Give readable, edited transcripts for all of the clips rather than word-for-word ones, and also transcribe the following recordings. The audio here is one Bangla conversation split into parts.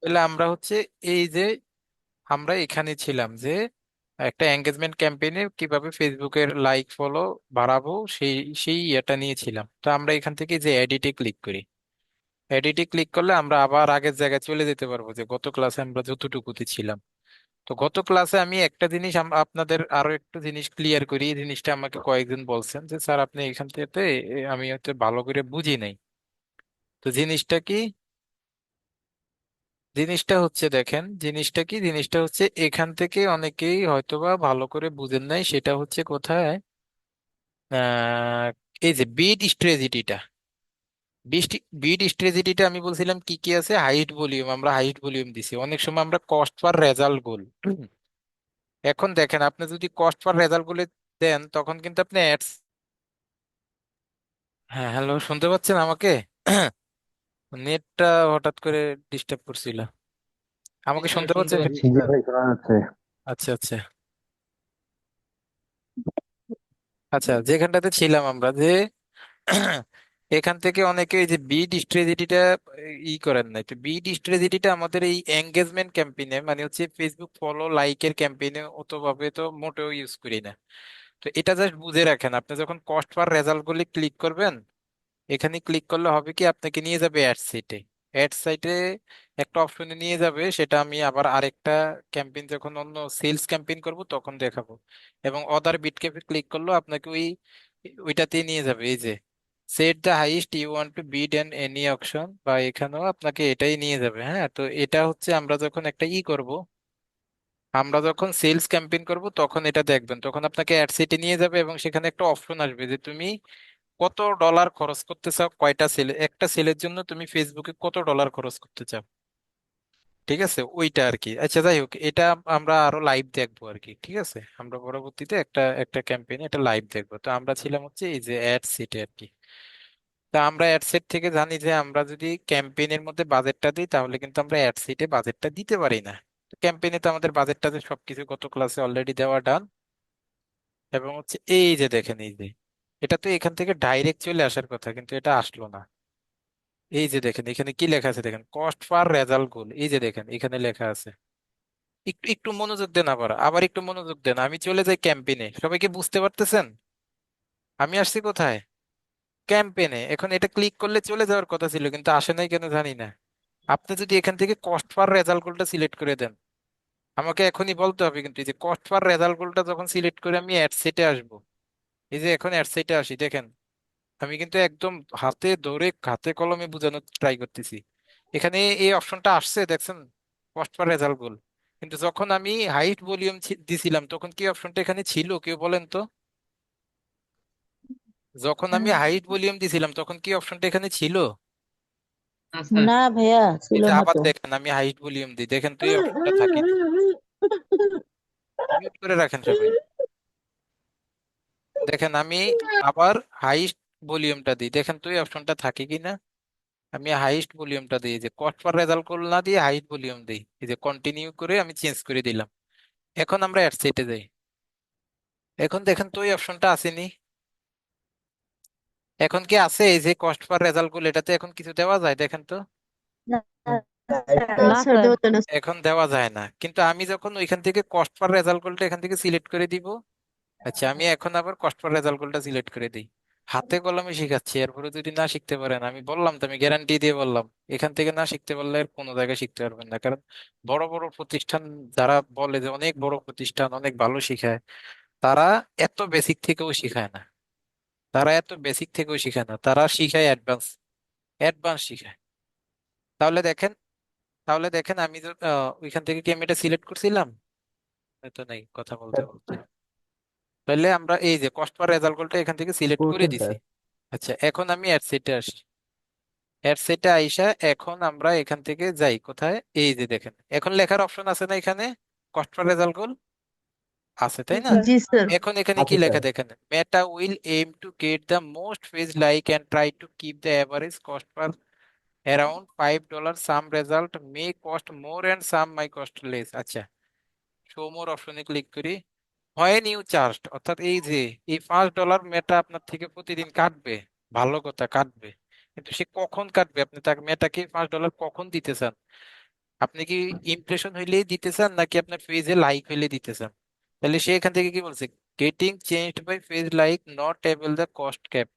তাহলে আমরা হচ্ছে এই যে আমরা এখানে ছিলাম যে একটা এঙ্গেজমেন্ট ক্যাম্পেইনে কিভাবে ফেসবুকের লাইক ফলো বাড়াবো সেই সেই ইয়েটা নিয়েছিলাম। তো আমরা এখান থেকে যে এডিটে ক্লিক করি, এডিটে ক্লিক করলে আমরা আবার আগের জায়গায় চলে যেতে পারবো যে গত ক্লাসে আমরা যতটুকুতে ছিলাম। তো গত ক্লাসে আমি একটা জিনিস আপনাদের আরো একটু জিনিস ক্লিয়ার করি। এই জিনিসটা আমাকে কয়েকজন বলছেন যে স্যার আপনি এখান থেকে আমি হয়তো ভালো করে বুঝি নাই। তো জিনিসটা কি, জিনিসটা হচ্ছে দেখেন জিনিসটা কি, জিনিসটা হচ্ছে এখান থেকে অনেকেই হয়তোবা ভালো করে বুঝেন নাই। সেটা হচ্ছে কোথায়, আহ এই যে বিট স্ট্রেজিটিটা, বিট স্ট্রেজিটিটা আমি বলছিলাম কি কি আছে, হাইট ভলিউম, আমরা হাইট ভলিউম দিছি। অনেক সময় আমরা কস্ট পার রেজাল্ট গোল। এখন দেখেন আপনি যদি কস্ট পার রেজাল্ট গুলো দেন তখন কিন্তু আপনি অ্যাডস, হ্যাঁ হ্যালো শুনতে পাচ্ছেন আমাকে? নেটটা হঠাৎ করে ডিস্টার্ব করছিল। জি আমাকে স্যার, শুনতে শুনতে পাচ্ছেন পাচ্ছি জি স্যার। ভাই, শোনা যাচ্ছে। আচ্ছা আচ্ছা। আচ্ছা যেখানটাতে ছিলাম আমরা যে এখান থেকে অনেকে এই যে বিড স্ট্র্যাটেজিটা করেন নাই। তো বিড স্ট্র্যাটেজিটা আমাদের এই এঙ্গেজমেন্ট ক্যাম্পেইনে মানে হচ্ছে ফেসবুক ফলো লাইকের ক্যাম্পেইনে অতভাবে তো মোটেও ইউজ করি না। তো এটা জাস্ট বুঝে রাখেন, আপনি যখন কস্ট পার রেজাল্ট গুলি ক্লিক করবেন, এখানে ক্লিক করলে হবে কি আপনাকে নিয়ে যাবে অ্যাড সাইটে। অ্যাড সাইটে একটা অপশনে নিয়ে যাবে, সেটা আমি আবার আরেকটা ক্যাম্পেইন যখন অন্য সেলস ক্যাম্পেইন করব তখন দেখাবো। এবং অদার বিট ক্যাপে ক্লিক করলেও আপনাকে ওইটাতেই নিয়ে যাবে। এই যে set the highest you want to bid in any auction, বা এখানেও আপনাকে এটাই নিয়ে যাবে। হ্যাঁ, তো এটা হচ্ছে আমরা যখন একটা করব, আমরা যখন সেলস ক্যাম্পেইন করব তখন এটা দেখবেন, তখন আপনাকে অ্যাড সেটে নিয়ে যাবে এবং সেখানে একটা অপশন আসবে যে তুমি কত ডলার খরচ করতে চাও, কয়টা সেল, একটা সেলের জন্য তুমি ফেসবুকে কত ডলার খরচ করতে চাও। ঠিক আছে, ওইটা আর কি। আচ্ছা যাই হোক, এটা আমরা আরো লাইভ দেখবো আর কি। ঠিক আছে, আমরা পরবর্তীতে একটা একটা ক্যাম্পেইন এটা লাইভ দেখবো। তো আমরা ছিলাম হচ্ছে এই যে অ্যাড সেটে আর কি। তা আমরা অ্যাড সেট থেকে জানি যে আমরা যদি ক্যাম্পেইনের মধ্যে বাজেটটা দিই তাহলে কিন্তু আমরা অ্যাড সেটে বাজেটটা দিতে পারি না। ক্যাম্পেইনে তো আমাদের বাজেটটা সবকিছু গত ক্লাসে অলরেডি দেওয়া ডান। এবং হচ্ছে এই যে দেখেন, এই যে এটা তো এখান থেকে ডাইরেক্ট চলে আসার কথা কিন্তু এটা আসলো না। এই যে দেখেন এখানে কি লেখা আছে, দেখেন কস্ট পার রেজাল্ট গোল, এই যে দেখেন এখানে লেখা আছে। একটু একটু মনোযোগ দেন, আবার আবার একটু মনোযোগ দেন। আমি চলে যাই ক্যাম্পেইনে, সবাই কি বুঝতে পারতেছেন আমি আসছি কোথায়? ক্যাম্পেইনে। এখন এটা ক্লিক করলে চলে যাওয়ার কথা ছিল কিন্তু আসে নাই কেন জানি না। আপনি যদি এখান থেকে কস্ট পার রেজাল্ট গোলটা সিলেক্ট করে দেন, আমাকে এখনই বলতে হবে কিন্তু এই যে কস্ট পার রেজাল্ট গোলটা যখন সিলেক্ট করে আমি অ্যাড সেটে আসবো, এই যে এখন অ্যাড সেটে আসি দেখেন, আমি কিন্তু একদম হাতে ধরে হাতে কলমে বোঝানোর ট্রাই করতেছি। এখানে এই অপশনটা আসছে দেখছেন, কস্ট পার রেজাল্ট গোল। কিন্তু যখন আমি হাইট ভলিউম দিছিলাম তখন কি অপশনটা এখানে ছিল কেউ বলেন তো? যখন আমি হাইট ভলিউম দিছিলাম তখন কি অপশনটা এখানে ছিল? না স্যার। না ভাইয়া, এই ছিল যে না আবার তো। দেখেন আমি হাইট ভলিউম দিই, দেখেন তো এই অপশনটা থাকে না। মিউট করে রাখেন সবাই। দেখেন আমি আবার হাইস্ট ভলিউমটা দিই, দেখেন তো এই অপশনটা থাকে কিনা। আমি হাইস্ট ভলিউমটা দিই, এই যে কস্ট পার রেজাল্ট গোল না দিয়ে হাইট ভলিউম দিই, এই যে কন্টিনিউ করে আমি চেঞ্জ করে দিলাম। এখন আমরা অ্যাড সেটে যাই, এখন দেখেন তো এই অপশনটা আসেনি। এখন কি আছে এই যে কস্ট পার রেজাল্ট গুলো, এটাতে এখন কিছু দেওয়া যায় দেখেন তো? না না স্যার, স্যার। দেওয়া যায় না। এখন দেওয়া যায় না, কিন্তু আমি যখন ওইখান থেকে কস্ট পার রেজাল্ট গুলোটা এখান থেকে সিলেক্ট করে দিব। আচ্ছা আমি এখন আবার কস্ট পার রেজাল্ট গুলোটা সিলেক্ট করে দিই। হাতে কলমে শিখাচ্ছি, এরপরে যদি না শিখতে পারেন, আমি বললাম তো, আমি গ্যারান্টি দিয়ে বললাম, এখান থেকে না শিখতে পারলে আর কোনো জায়গায় শিখতে পারবেন না। কারণ বড় বড় প্রতিষ্ঠান যারা বলে যে অনেক বড় প্রতিষ্ঠান অনেক ভালো শিখায়, তারা এত বেসিক থেকেও শিখায় না। তারা এত বেসিক থেকেও শিখায় না, তারা শিখায় অ্যাডভান্স, অ্যাডভান্স শিখায়। তাহলে দেখেন, তাহলে দেখেন আমি ওইখান থেকে কি আমি এটা সিলেক্ট করছিলাম? তো নাই কথা বলতে বলতে। তাহলে আমরা এই যে কস্ট পার রেজাল্ট গুলোটা এখান থেকে সিলেক্ট করে করছেন দিছি। স্যার। আচ্ছা এখন আমি অ্যাড সেটে আসি, অ্যাড সেটে আইসা এখন আমরা এখান থেকে যাই কোথায়, এই যে দেখেন এখন লেখার অপশন আছে না এখানে, কস্ট পার রেজাল্ট গোল আছে তাই না? জি স্যার। এখন এখানে কি আচ্ছা লেখা স্যার। দেখেন, Meta will aim to get the most page like and try to keep the average cost per around $5, some result may cost more and some may cost less. আচ্ছা শো মোর অপশনে ক্লিক করি। হয় নিউ চার্জ, অর্থাৎ এই যে এই $5 মেটা আপনার থেকে প্রতিদিন কাটবে, ভালো কথা কাটবে, কিন্তু সে কখন কাটবে, আপনি তাকে মেটাকে $5 কখন দিতে চান? আপনি কি ইমপ্রেশন হইলেই দিতে চান নাকি আপনার পেজে লাইক হইলে দিতে চান? তাহলে সে এখান থেকে কি বলছে, getting changed by page like not able the cost cap.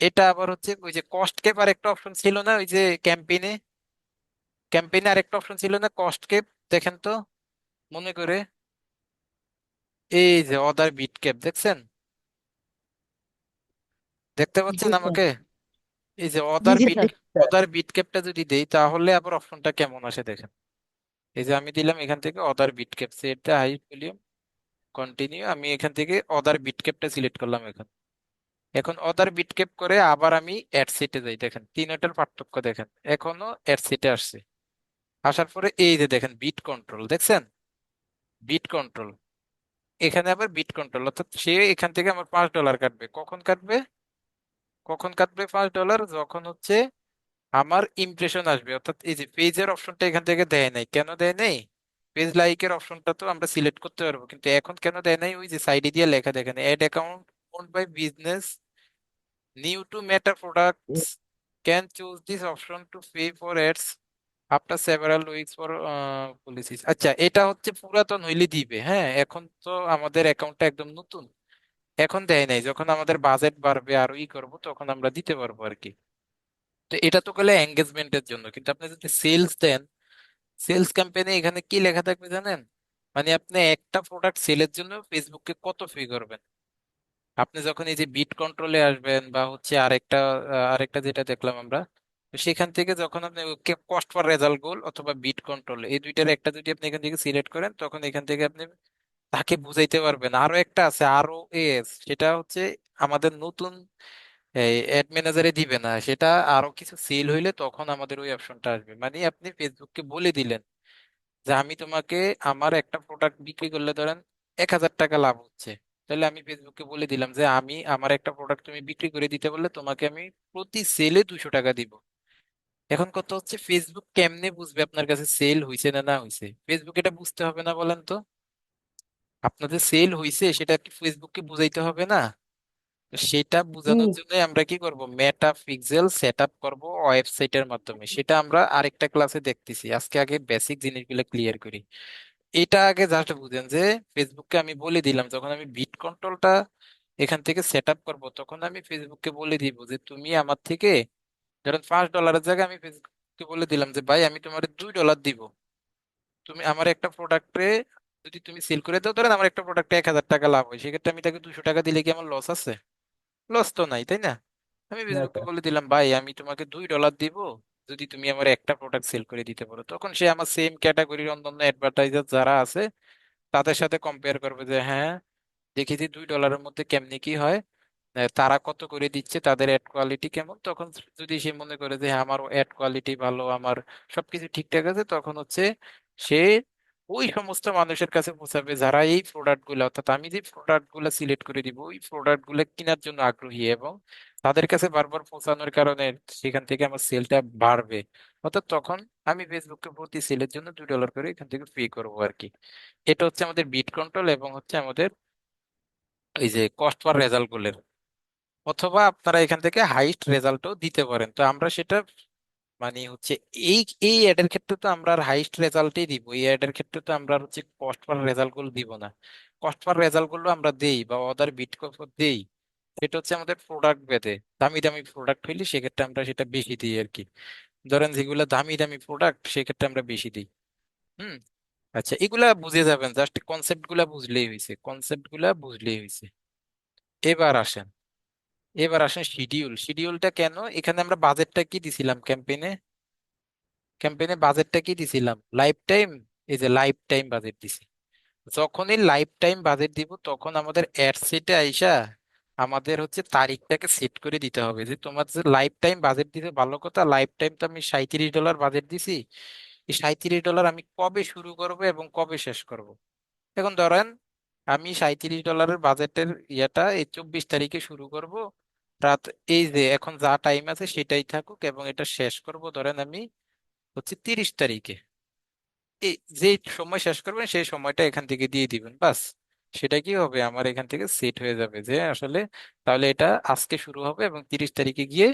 এটা আবার হচ্ছে ওই যে কস্ট ক্যাপ আর একটা অপশন ছিল না ওই যে ক্যাম্পেইনে, ক্যাম্পেইনে আর একটা অপশন ছিল না কস্ট ক্যাপ, দেখেন তো মনে করে, এই যে অদার বিট ক্যাপ দেখছেন, দেখতে জি পাচ্ছেন স্যার। আমাকে? এই যে জি অদার জি বিট, স্যার। অদার বিট ক্যাপটা যদি দেই তাহলে আবার অপশনটা কেমন আসে দেখেন। এই যে আমি দিলাম এখান থেকে other bid cap, set the high volume, continue, আমি এখান থেকে অদার বিট ক্যাপটা সিলেক্ট করলাম। এখন এখন অদার বিট ক্যাপ করে আবার আমি অ্যাড সেটে যাই, দেখেন তিনটার পার্থক্য দেখেন, এখনো অ্যাড সেটে আসছে। আসার পরে এই যে দেখেন বিট কন্ট্রোল দেখছেন, বিট কন্ট্রোল, এখানে আবার বিট কন্ট্রোল, অর্থাৎ সে এখান থেকে আমার $5 কাটবে। কখন কাটবে? কখন কাটবে $5? যখন হচ্ছে আমার ইমপ্রেশন আসবে। অর্থাৎ এই যে পেজের অপশনটা এখান থেকে দেয় নাই, কেন দেয় নাই? পেজ লাইকের অপশনটা তো আমরা সিলেক্ট করতে পারবো, কিন্তু এখন কেন দেয় নাই? ওই যে সাইডে দিয়ে লেখা দেখেন, ad account owned by business new to Meta products can choose this option to pay for ads after several weeks for policies. আচ্ছা, এটা হচ্ছে পুরাতন হইলে দিবে, হ্যাঁ, এখন তো আমাদের অ্যাকাউন্টটা একদম নতুন, এখন দেয় নাই, যখন আমাদের বাজেট বাড়বে আর ই করবো তখন আমরা দিতে পারবো আর কি। তো এটা তো গেলে এঙ্গেজমেন্টের জন্য, কিন্তু আপনি যদি সেলস দেন, সেলস ক্যাম্পেইনে এখানে কি লেখা থাকবে জানেন? মানে আপনি একটা প্রোডাক্ট সেলের জন্য ফেসবুককে কত পে করবেন। আপনি যখন এই যে বিট কন্ট্রোলে আসবেন বা হচ্ছে আরেকটা, আরেকটা যেটা দেখলাম আমরা, তো সেখান থেকে যখন আপনি কস্ট পার রেজাল্ট গোল অথবা বিট কন্ট্রোল, এই দুইটার একটা যদি আপনি এখান থেকে সিলেক্ট করেন তখন এখান থেকে আপনি তাকে বুঝাইতে পারবেন। আরো একটা আছে আরো এস, সেটা হচ্ছে আমাদের নতুন এই অ্যাড ম্যানেজারে দিবে না সেটা, আরো কিছু সেল হইলে তখন আমাদের ওই অপশনটা আসবে। মানে আপনি ফেসবুককে বলে দিলেন যে আমি তোমাকে আমার একটা প্রোডাক্ট বিক্রি করলে ধরেন $1,000 লাভ হচ্ছে, তাহলে আমি ফেসবুককে বলে দিলাম যে আমি আমার একটা প্রোডাক্ট তুমি বিক্রি করে দিতে বললে তোমাকে আমি প্রতি সেলে $200 দিব। এখন কত হচ্ছে, ফেসবুক কেমনে বুঝবে আপনার কাছে সেল হয়েছে না না হয়েছে? ফেসবুক এটা বুঝতে হবে না বলেন তো? আপনাদের সেল হয়েছে সেটা কি ফেসবুককে বুঝাইতে হবে না? তো সেটা বোঝানোর জি জন্য আমরা কি করব, মেটা পিক্সেল সেট আপ করবো ওয়েবসাইটের মাধ্যমে। সেটা আমরা আরেকটা ক্লাসে দেখতেছি, আজকে আগে বেসিক জিনিসগুলো ক্লিয়ার করি। এটা আগে জাস্ট বুঝেন যে ফেসবুককে আমি বলে দিলাম যখন আমি বিট কন্ট্রোলটা এখান থেকে সেট আপ করবো তখন আমি ফেসবুককে বলে দিব যে তুমি আমার থেকে ধরেন $5 জায়গায় আমি ফেসবুককে বলে দিলাম যে ভাই আমি তোমার $2 দিব, তুমি আমার একটা প্রোডাক্টে যদি তুমি সেল করে দাও, ধরেন আমার একটা প্রোডাক্টে $1,000 লাভ হয়, সেক্ষেত্রে আমি তাকে $200 দিলে কি আমার লস আছে? লস তো নাই, তাই না? আমি না ফেসবুককে স্যার। বলে দিলাম ভাই আমি তোমাকে $2 দিব যদি তুমি আমার একটা প্রোডাক্ট সেল করে দিতে পারো, তখন সে আমার সেম ক্যাটাগরির অন্যান্য অ্যাডভার্টাইজার যারা আছে তাদের সাথে কম্পেয়ার করবে যে হ্যাঁ দেখেছি $2 মধ্যে কেমনি কি হয়, তারা কত করে দিচ্ছে, তাদের অ্যাড কোয়ালিটি কেমন। তখন যদি সে মনে করে যে হ্যাঁ, আমার অ্যাড কোয়ালিটি ভালো, আমার সবকিছু ঠিকঠাক আছে, তখন হচ্ছে সে ওই সমস্ত মানুষের কাছে পৌঁছাবে যারা এই প্রোডাক্ট গুলো, অর্থাৎ আমি যে প্রোডাক্ট গুলো সিলেক্ট করে দিব ওই প্রোডাক্ট গুলো কেনার জন্য আগ্রহী, এবং তাদের কাছে বারবার পৌঁছানোর কারণে সেখান থেকে আমার সেলটা বাড়বে। অর্থাৎ তখন আমি ফেসবুকে প্রতি সেলের জন্য $2 করে এখান থেকে পে করবো আর কি। এটা হচ্ছে আমাদের বিট কন্ট্রোল এবং হচ্ছে আমাদের এই যে কস্ট পার রেজাল্ট গুলোর। অথবা আপনারা এখান থেকে হাইস্ট রেজাল্টও দিতে পারেন, তো আমরা সেটা মানে হচ্ছে এই এই অ্যাডের ক্ষেত্রে তো আমরা হাইস্ট রেজাল্টই দিব, এই অ্যাডের ক্ষেত্রে তো আমরা হচ্ছে কস্ট পার রেজাল্ট গুলো দিব না। কস্ট পার রেজাল্ট গুলো আমরা দেই বা অদার বিট দেই, সেটা হচ্ছে আমাদের প্রোডাক্ট ভেদে। দামি দামি প্রোডাক্ট হইলে সেক্ষেত্রে আমরা সেটা বেশি দিই আর কি। ধরেন যেগুলো দামি দামি প্রোডাক্ট সেক্ষেত্রে আমরা বেশি দিই। হুম। আচ্ছা, এগুলা বুঝে যাবেন, জাস্ট কনসেপ্ট গুলা বুঝলেই হয়েছে, কনসেপ্ট গুলা বুঝলেই হয়েছে। এবার আসেন, এবার আসেন শিডিউল। শিডিউলটা কেন এখানে আমরা বাজেটটা কি দিছিলাম ক্যাম্পেইনে? ক্যাম্পেইনে বাজেটটা কি দিছিলাম? Life time. এই যে লাইফ টাইম বাজেট দিছি। যখনই লাইফ টাইম বাজেট দিব তখন আমাদের অ্যাড সেটে আইসা আমাদের হচ্ছে তারিখটাকে সেট করে দিতে হবে যে তোমার যে লাইফ টাইম বাজেট দিতে, ভালো কথা, লাইফ টাইম তো আমি $37 বাজেট দিছি, এই $37 আমি কবে শুরু করব এবং কবে শেষ করব। এখন ধরেন আমি $37 বাজেটের ইয়েটা এই 24 তারিখে শুরু করব রাত, এই যে এখন যা টাইম আছে সেটাই থাকুক, এবং এটা শেষ করব ধরেন আমি হচ্ছে 30 তারিখে। এই যে সময় শেষ করবেন সেই সময়টা এখান থেকে দিয়ে দিবেন, বাস। সেটা কি হবে, আমার এখান থেকে সেট হয়ে যাবে যে আসলে তাহলে এটা আজকে শুরু হবে এবং 30 তারিখে গিয়ে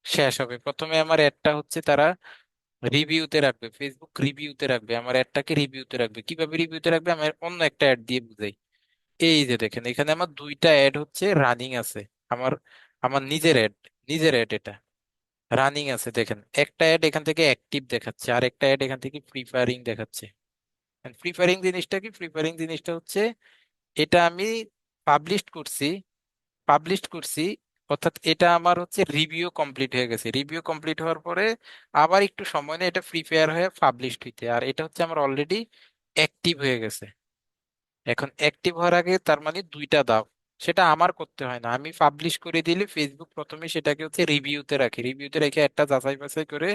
শেষ হবে। প্রথমে আমার অ্যাডটা হচ্ছে তারা রিভিউতে রাখবে, ফেসবুক রিভিউতে রাখবে, আমার অ্যাডটাকে রিভিউতে রাখবে। কিভাবে রিভিউতে রাখবে, আমার অন্য একটা অ্যাড দিয়ে বুঝাই। এই যে দেখেন, এখানে আমার দুইটা অ্যাড হচ্ছে রানিং আছে। আমার আমার নিজের অ্যাড এটা রানিং আছে। দেখেন একটা অ্যাড এখান থেকে অ্যাক্টিভ দেখাচ্ছে, আর একটা অ্যাড এখান থেকে ফ্রি ফায়ারিং দেখাচ্ছে। ফ্রি ফায়ারিং জিনিসটা কি? ফ্রি ফায়ারিং জিনিসটা হচ্ছে, এটা আমি পাবলিশ করছি, অর্থাৎ এটা আমার হচ্ছে রিভিউ কমপ্লিট হয়ে গেছে। রিভিউ কমপ্লিট হওয়ার পরে আবার একটু সময় নেই এটা ফ্রি ফায়ার হয়ে পাবলিশ হইতে, আর এটা হচ্ছে আমার অলরেডি অ্যাক্টিভ হয়ে গেছে। এখন অ্যাক্টিভ হওয়ার আগে তার মানে দুইটা দাও, সেটা আমার করতে হয় না। আমি পাবলিশ করে দিলে ফেসবুক প্রথমে সেটাকে হচ্ছে রিভিউতে রাখে, রিভিউতে রেখে একটা যাচাই বাছাই করে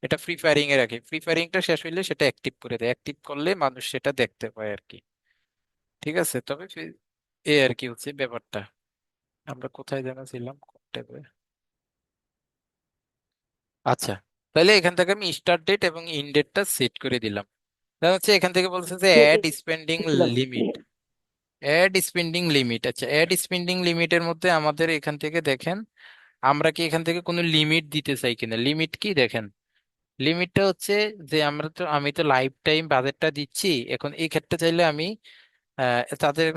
এটা ফ্রি ফায়ারিং এ রাখে। ফ্রি ফায়ারিংটা শেষ হইলে সেটা অ্যাক্টিভ করে দেয়, অ্যাক্টিভ করলে মানুষ সেটা দেখতে পায় আর কি। ঠিক আছে, তবে এই আর কি হচ্ছে ব্যাপারটা। আমরা কোথায় যেন ছিলাম, কোন ট্যাবে? আচ্ছা, তাহলে এখান থেকে আমি স্টার্ট ডেট এবং ইন ডেটটা সেট করে দিলাম। তাহলে হচ্ছে এখান থেকে বলছে যে ad spending limit. Ad spending limit, আচ্ছা অ্যাড স্পেন্ডিং লিমিটের মধ্যে আমাদের এখান থেকে দেখেন, আমরা কি এখান থেকে কোনো লিমিট দিতে চাই কিনা। লিমিট কি দেখেন, লিমিটটা হচ্ছে যে আমি তো লাইফ টাইম বাজেটটা দিচ্ছি। এখন এই ক্ষেত্রে চাইলে আমি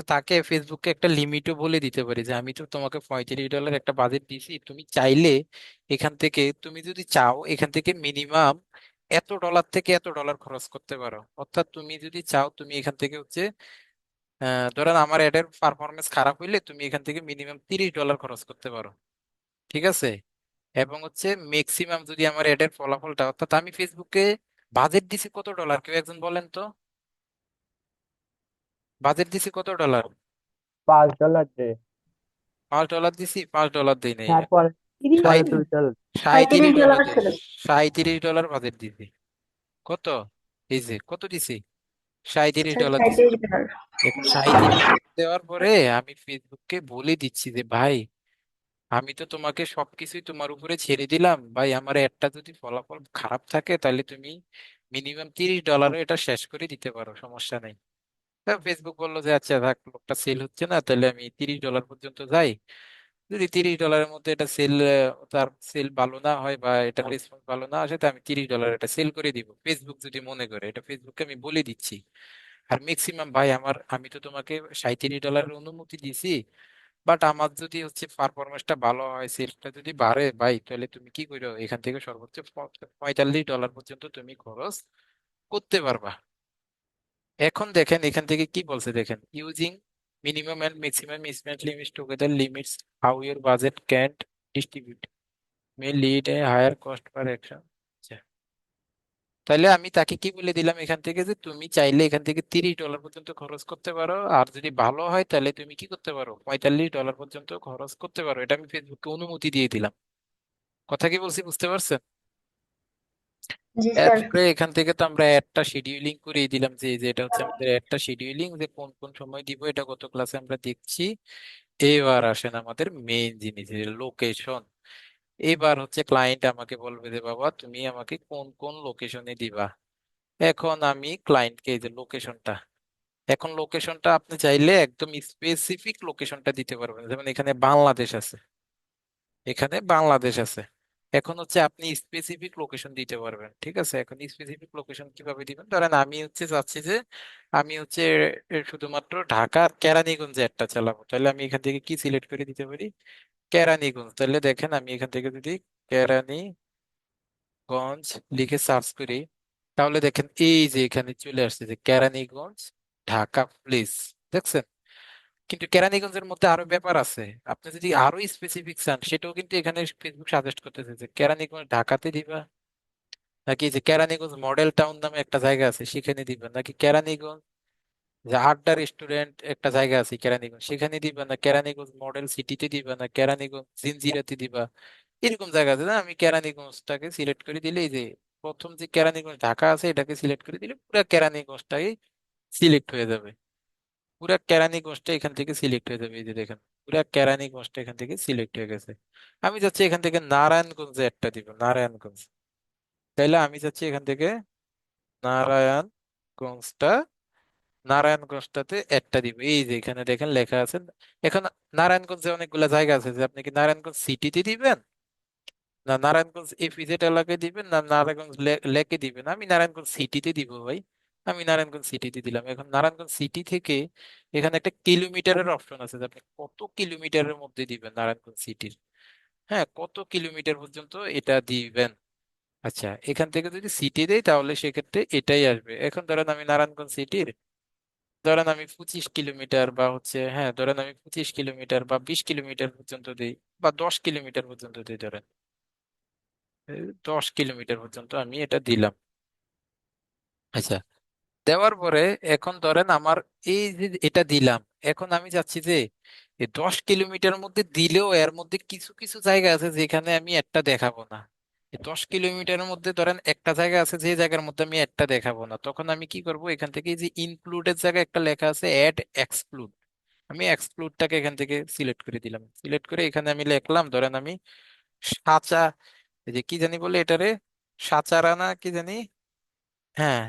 তাকে ফেসবুককে একটা লিমিটও বলে দিতে পারি যে আমি তো তোমাকে $35 একটা বাজেট দিয়েছি, তুমি চাইলে এখান থেকে, তুমি যদি চাও এখান থেকে মিনিমাম $এত থেকে $এত খরচ করতে পারো। অর্থাৎ তুমি যদি চাও তুমি এখান থেকে হচ্ছে ধরেন আমার অ্যাডের পারফরমেন্স খারাপ হইলে তুমি এখান থেকে মিনিমাম $30 খরচ করতে পারো। ঠিক আছে, এবং হচ্ছে ম্যাক্সিমাম যদি আমার অ্যাডের ফলাফলটা, অর্থাৎ আমি ফেসবুকে বাজেট দিছি কত ডলার, কেউ একজন বলেন তো, বাজেট দিছি কত ডলার? $5 দে। $5 দিছি? $5 দিই নাই, তারপর পরে $2। সাঁত্রিশ ডলার দিছি। $37 বাজেট দিছি। কত? এই যে কত দিছি, $37 দিছি। এখন 37 দেওয়ার পরে আমি ফেসবুককে বলে দিচ্ছি যে ভাই, আমি তো তোমাকে সবকিছুই তোমার উপরে ছেড়ে দিলাম ভাই, আমার একটা যদি ফলাফল খারাপ থাকে তাহলে তুমি মিনিমাম $30 এটা শেষ করে দিতে পারো, সমস্যা নেই। তা ফেসবুক বললো যে আচ্ছা থাক, লোকটা সেল হচ্ছে না, তাহলে আমি $30 পর্যন্ত যাই। যদি $30 মধ্যে এটা তার সেল ভালো না হয় বা এটা রেসপন্স ভালো না আসে, তো আমি $30 এটা সেল করে দিব, ফেসবুক যদি মনে করে। এটা ফেসবুককে আমি বলে দিচ্ছি। আর ম্যাক্সিমাম ভাই, আমি তো তোমাকে $37 অনুমতি দিছি, বাট আমার যদি হচ্ছে পারফরমেন্সটা ভালো হয়, সেলটা যদি বাড়ে ভাই, তাহলে তুমি কি করো, এখান থেকে সর্বোচ্চ $45 পর্যন্ত তুমি খরচ করতে পারবা। এখন দেখেন এখান থেকে কি বলছে, দেখেন using minimum and maximum spend limits together limits how your budget can distribute may lead a higher cost per action. তাহলে আমি তাকে কি বলে দিলাম এখান থেকে, যে তুমি চাইলে এখান থেকে $30 পর্যন্ত খরচ করতে পারো, আর যদি ভালো হয় তাহলে তুমি কি করতে পারো, $45 পর্যন্ত খরচ করতে পারো। এটা আমি ফেসবুককে অনুমতি দিয়ে দিলাম। কথা কি বলছি বুঝতে পারছেন? জি স্যার। এরপরে এখান থেকে তো আমরা একটা শিডিউলিং করে দিলাম, যে যে এটা হচ্ছে আমাদের একটা শিডিউলিং, যে কোন কোন সময় দিব, এটা গত ক্লাসে আমরা দেখছি। এবার আসেন আমাদের মেইন জিনিস, লোকেশন। এবার হচ্ছে ক্লায়েন্ট আমাকে বলবে যে বাবা তুমি আমাকে কোন কোন লোকেশনে দিবা। এখন আমি ক্লায়েন্টকে এই যে লোকেশনটা, এখন লোকেশনটা আপনি চাইলে একদম স্পেসিফিক লোকেশনটা দিতে পারবেন, যেমন এখানে বাংলাদেশ আছে, এখানে বাংলাদেশ আছে। এখন হচ্ছে আপনি স্পেসিফিক লোকেশন দিতে পারবেন। ঠিক আছে, এখন স্পেসিফিক লোকেশন কিভাবে দিবেন, ধরেন আমি হচ্ছে চাচ্ছি যে আমি হচ্ছে শুধুমাত্র ঢাকার কেরানীগঞ্জে একটা চালাবো, তাহলে আমি এখান থেকে কি সিলেক্ট করে দিতে পারি, কেরানীগঞ্জ। তাহলে দেখেন আমি এখান থেকে যদি কেরানীগঞ্জ লিখে সার্চ করি, তাহলে দেখেন এই যে এখানে চলে আসছে যে কেরানীগঞ্জ ঢাকা প্লেস, দেখছেন? কিন্তু কেরানীগঞ্জের মধ্যে আরো ব্যাপার আছে। আপনি যদি আরো স্পেসিফিক চান, সেটাও কিন্তু এখানে ফেসবুক সাজেস্ট করতেছে, যে কেরানীগঞ্জ ঢাকাতে দিবা, নাকি যে কেরানীগঞ্জ মডেল টাউন নামে একটা জায়গা আছে সেখানে দিবা, নাকি কেরানীগঞ্জ যে আড্ডা রেস্টুরেন্ট একটা জায়গা আছে কেরানীগঞ্জ সেখানে দিবা, না কেরানীগঞ্জ মডেল সিটিতে দিবা, না কেরানীগঞ্জ জিনজিরাতে দিবা। এরকম জায়গা আছে না, আমি কেরানীগঞ্জটাকে সিলেক্ট করে দিলে, এই যে প্রথম যে কেরানীগঞ্জ ঢাকা আছে এটাকে সিলেক্ট করে দিলে পুরো কেরানীগঞ্জটাই সিলেক্ট হয়ে যাবে। পুরা কেরানীগঞ্জটা এখান থেকে সিলেক্ট হয়ে যাবে, এই যে দেখেন পুরা কেরানীগঞ্জটা এখান থেকে সিলেক্ট হয়ে গেছে। আমি যাচ্ছি এখান থেকে নারায়ণগঞ্জে একটা দিব, নারায়ণগঞ্জ। তাইলে আমি যাচ্ছি এখান থেকে নারায়ণগঞ্জটা, নারায়ণগঞ্জটাতে একটা দিব। এই যে এখানে দেখেন লেখা আছে। এখন নারায়ণগঞ্জে অনেকগুলা জায়গা আছে, যে আপনি কি নারায়ণগঞ্জ সিটিতে দিবেন, না নারায়ণগঞ্জ এফইজেড এলাকায় দিবেন না নারায়ণগঞ্জ লেকে দিবেন? আমি নারায়ণগঞ্জ সিটিতে দিব ভাই। আমি নারায়ণগঞ্জ সিটিতে দিলাম। এখন নারায়ণগঞ্জ সিটি থেকে এখানে একটা কিলোমিটারের অপশন আছে যে আপনি কত কিলোমিটারের মধ্যে দিবেন নারায়ণগঞ্জ সিটির। হ্যাঁ, কত কিলোমিটার পর্যন্ত এটা দিবেন। আচ্ছা, এখান থেকে যদি সিটি দেই তাহলে সেক্ষেত্রে এটাই আসবে। এখন ধরেন আমি নারায়ণগঞ্জ সিটির, ধরেন আমি 25 কিলোমিটার বা হচ্ছে, হ্যাঁ ধরেন আমি 25 কিলোমিটার বা 20 কিলোমিটার পর্যন্ত দিই, বা 10 কিলোমিটার পর্যন্ত দিই ধরেন। 10 কিলোমিটার পর্যন্ত আমি এটা দিলাম। আচ্ছা, দেওয়ার পরে এখন ধরেন আমার এই যে এটা দিলাম, এখন আমি চাচ্ছি যে এই 10 কিলোমিটার মধ্যে দিলেও এর মধ্যে কিছু কিছু জায়গা আছে যেখানে আমি একটা দেখাবো না। এই 10 কিলোমিটারের মধ্যে ধরেন একটা জায়গা আছে যে জায়গার মধ্যে আমি একটা দেখাবো না, তখন আমি কি করব, এখান থেকে এই যে ইনক্লুডের জায়গায় একটা লেখা আছে অ্যাড এক্সক্লুড, আমি এক্সক্লুডটাকে এখান থেকে সিলেক্ট করে দিলাম। সিলেক্ট করে এখানে আমি লিখলাম ধরেন আমি সাচা, এই যে কি জানি বলে এটারে, সাচারা না কি জানি, হ্যাঁ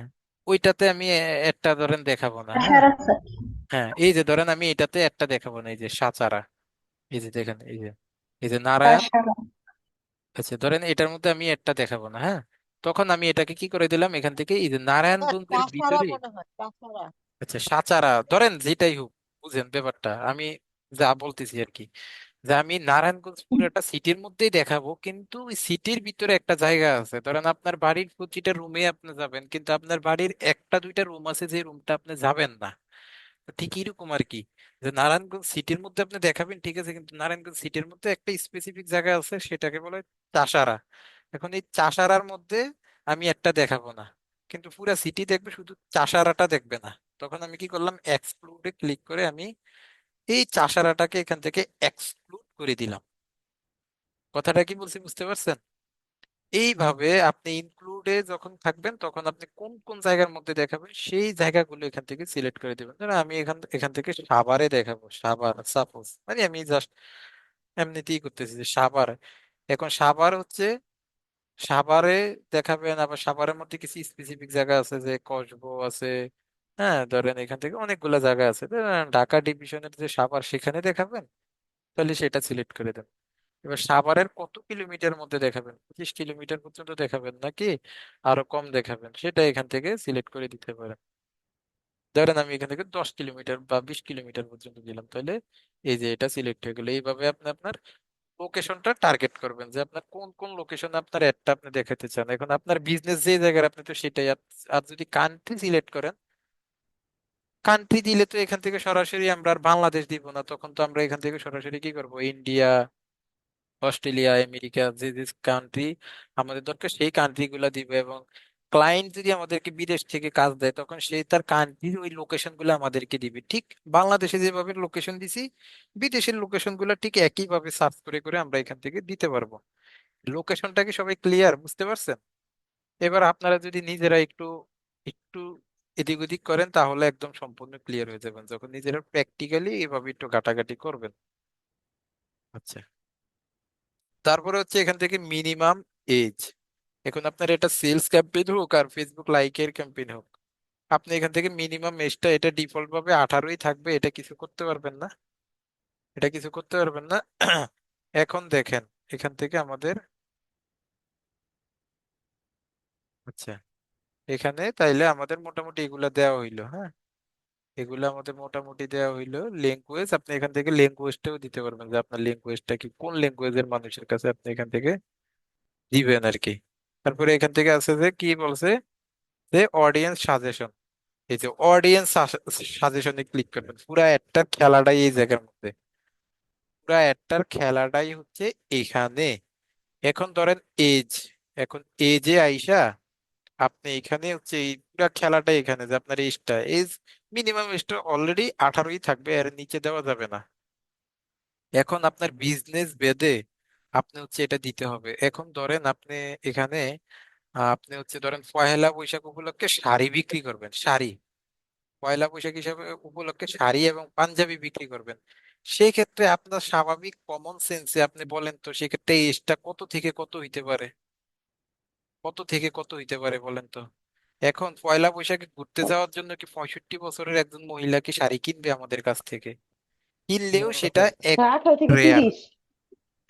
ওইটাতে আমি একটা ধরেন দেখাবো না। হ্যাঁ, সরাসরি হ্যাঁ এই যে ধরেন আমি এটাতে একটা দেখাবো না, এই যে সাচারা, এই যে দেখেন এই যে নারায়ণ। তাছাড়া আচ্ছা, ধরেন এটার মধ্যে আমি একটা দেখাবো না। হ্যাঁ, তখন আমি এটাকে কি করে দিলাম, এখান থেকে এই যে না, নারায়ণগঞ্জের তাছাড়া ভিতরে, মনে হয় তাছাড়া। আচ্ছা সাচারা ধরেন যেটাই হোক, বুঝেন ব্যাপারটা আমি যা বলতেছি আর কি, যে আমি নারায়ণগঞ্জ পুরো একটা সিটির মধ্যেই দেখাবো, কিন্তু ওই সিটির ভিতরে একটা জায়গা আছে, ধরেন আপনার বাড়ির প্রতিটা রুমে আপনি যাবেন, কিন্তু আপনার বাড়ির একটা দুইটা রুম আছে যে রুমটা আপনি যাবেন না। তো ঠিক এরকম আর কি, যে নারায়ণগঞ্জ সিটির মধ্যে আপনি দেখাবেন ঠিক আছে, কিন্তু নারায়ণগঞ্জ সিটির মধ্যে একটা স্পেসিফিক জায়গা আছে সেটাকে বলে চাষারা। এখন এই চাষারার মধ্যে আমি একটা দেখাবো না, কিন্তু পুরা সিটি দেখবে, শুধু চাষারাটা দেখবে না। তখন আমি কি করলাম, এক্সক্লুডে ক্লিক করে আমি এই চাষারাটাকে এখান থেকে এক্সক্লুড করে দিলাম। কথাটা কি বলছি বুঝতে পারছেন? এইভাবে আপনি ইনক্লুডে যখন থাকবেন তখন আপনি কোন কোন জায়গার মধ্যে দেখাবেন সেই জায়গাগুলো এখান থেকে সিলেক্ট করে দিবেন। ধরুন আমি এখান এখান থেকে সাভারে দেখাবো, সাভার সাপোজ, মানে আমি জাস্ট এমনিতেই করতেছি যে সাভার। এখন সাভার হচ্ছে, সাভারে দেখাবেন, আবার সাভারের মধ্যে কিছু স্পেসিফিক জায়গা আছে যে কসবো আছে। হ্যাঁ ধরেন এখান থেকে অনেকগুলো জায়গা আছে, ধরেন ঢাকা ডিভিশনের যে সাভার সেখানে দেখাবেন, তাহলে সেটা সিলেক্ট করে দেন। এবার সাভারের কত কিলোমিটার মধ্যে দেখাবেন, 25 কিলোমিটার পর্যন্ত দেখাবেন নাকি আরো কম দেখাবেন, সেটা এখান থেকে সিলেক্ট করে দিতে পারেন। ধরেন আমি এখান থেকে 10 কিলোমিটার বা 20 কিলোমিটার পর্যন্ত দিলাম, তাহলে এই যে এটা সিলেক্ট হয়ে গেলো। এইভাবে আপনি আপনার লোকেশনটা টার্গেট করবেন যে আপনার কোন কোন লোকেশনে আপনার অ্যাডটা আপনি দেখাতে চান। এখন আপনার বিজনেস যে জায়গায়, আপনি তো সেটাই আর যদি কান্ট্রি সিলেক্ট করেন, কান্ট্রি দিলে তো এখান থেকে সরাসরি আমরা আর বাংলাদেশ দিব না, তখন তো আমরা এখান থেকে সরাসরি কি করব, ইন্ডিয়া, অস্ট্রেলিয়া, আমেরিকা, যে যে কান্ট্রি আমাদের দরকার সেই কান্ট্রি গুলা দিবে। এবং ক্লায়েন্ট যদি আমাদেরকে বিদেশ থেকে কাজ দেয় তখন সে তার কান্ট্রির ওই লোকেশন গুলো আমাদেরকে দিবে, ঠিক বাংলাদেশে যেভাবে লোকেশন দিছি বিদেশের লোকেশন গুলো ঠিক একই ভাবে সার্চ করে করে আমরা এখান থেকে দিতে পারবো। লোকেশনটা কি সবাই ক্লিয়ার বুঝতে পারছেন? এবার আপনারা যদি নিজেরা একটু একটু এদিক ওদিক করেন তাহলে একদম সম্পূর্ণ ক্লিয়ার হয়ে যাবেন, যখন নিজেরা প্র্যাকটিক্যালি এভাবে একটু ঘাটাঘাটি করবেন। আচ্ছা, তারপরে হচ্ছে এখান থেকে মিনিমাম এজ। এখন আপনার এটা সেলস ক্যাম্পেইন হোক আর ফেসবুক লাইকের ক্যাম্পেইন হোক, আপনি এখান থেকে মিনিমাম এজটা, এটা ডিফল্ট ভাবে 18ই থাকবে, এটা কিছু করতে পারবেন না, এটা কিছু করতে পারবেন না। এখন দেখেন এখান থেকে আমাদের, আচ্ছা এখানে তাইলে আমাদের মোটামুটি এগুলা দেওয়া হইলো। হ্যাঁ, এগুলো আমাদের মোটামুটি দেওয়া হইলো। ল্যাঙ্গুয়েজ আপনি এখান থেকে ল্যাঙ্গুয়েজটাও দিতে পারবেন, যে আপনার ল্যাঙ্গুয়েজটা কি, কোন ল্যাঙ্গুয়েজের মানুষের কাছে আপনি এখান থেকে দিবেন আর কি। তারপরে এখান থেকে আছে যে কি বলছে, যে অডিয়েন্স সাজেশন, এই যে অডিয়েন্স সাজেশনে ক্লিক করবেন, পুরা একটার খেলাটাই এই জায়গার মধ্যে, পুরা একটার খেলাটাই হচ্ছে এখানে। এখন ধরেন এজ, এখন এজে আইসা আপনি এখানে হচ্ছে এই পুরা খেলাটা এখানে, যে আপনার এজটা, এজ মিনিমাম এজটা অলরেডি 18ই থাকবে, এর নিচে দেওয়া যাবে না। এখন আপনার বিজনেস বেদে আপনি হচ্ছে এটা দিতে হবে। এখন ধরেন আপনি এখানে আপনি হচ্ছে ধরেন পহেলা বৈশাখ উপলক্ষে শাড়ি বিক্রি করবেন, শাড়ি, পয়লা বৈশাখ হিসাবে উপলক্ষে শাড়ি এবং পাঞ্জাবি বিক্রি করবেন, সেই ক্ষেত্রে আপনার স্বাভাবিক কমন সেন্সে আপনি বলেন তো সেক্ষেত্রে এজটা কত থেকে কত হইতে পারে, কত থেকে কত হইতে পারে বলেন তো? এখন পয়লা বৈশাখে ঘুরতে যাওয়ার জন্য কি 65 বছরের একজন মহিলা কি শাড়ি কিনবে আমাদের কাছ থেকে? কিনলেও সেটা এক 18 থেকে রেয়ার। 30।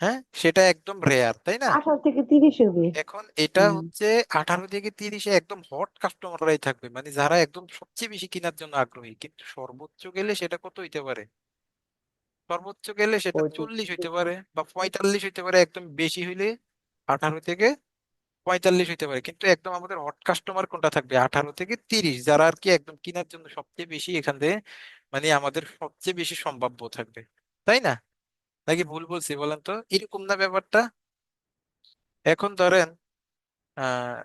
হ্যাঁ, সেটা একদম রেয়ার, তাই না? 18 থেকে 30 হবে। এখন এটা হুম। হচ্ছে 18 থেকে 30-এ একদম হট কাস্টমাররাই থাকবে, মানে যারা একদম সবচেয়ে বেশি কেনার জন্য আগ্রহী। কিন্তু সর্বোচ্চ গেলে সেটা কত হইতে পারে? সর্বোচ্চ গেলে সেটা 40 হইতে 35 পারে বা 45 হইতে পারে, একদম বেশি হইলে 18 থেকে 45 হইতে পারে। কিন্তু একদম আমাদের হট কাস্টমার কোনটা থাকবে? 18 থেকে 30, যারা আর কি একদম কেনার জন্য সবচেয়ে বেশি এখান থেকে, মানে আমাদের সবচেয়ে বেশি সম্ভাব্য থাকবে, তাই না? নাকি ভুল বলছি বলেন তো? এরকম না ব্যাপারটা? এখন ধরেন আহ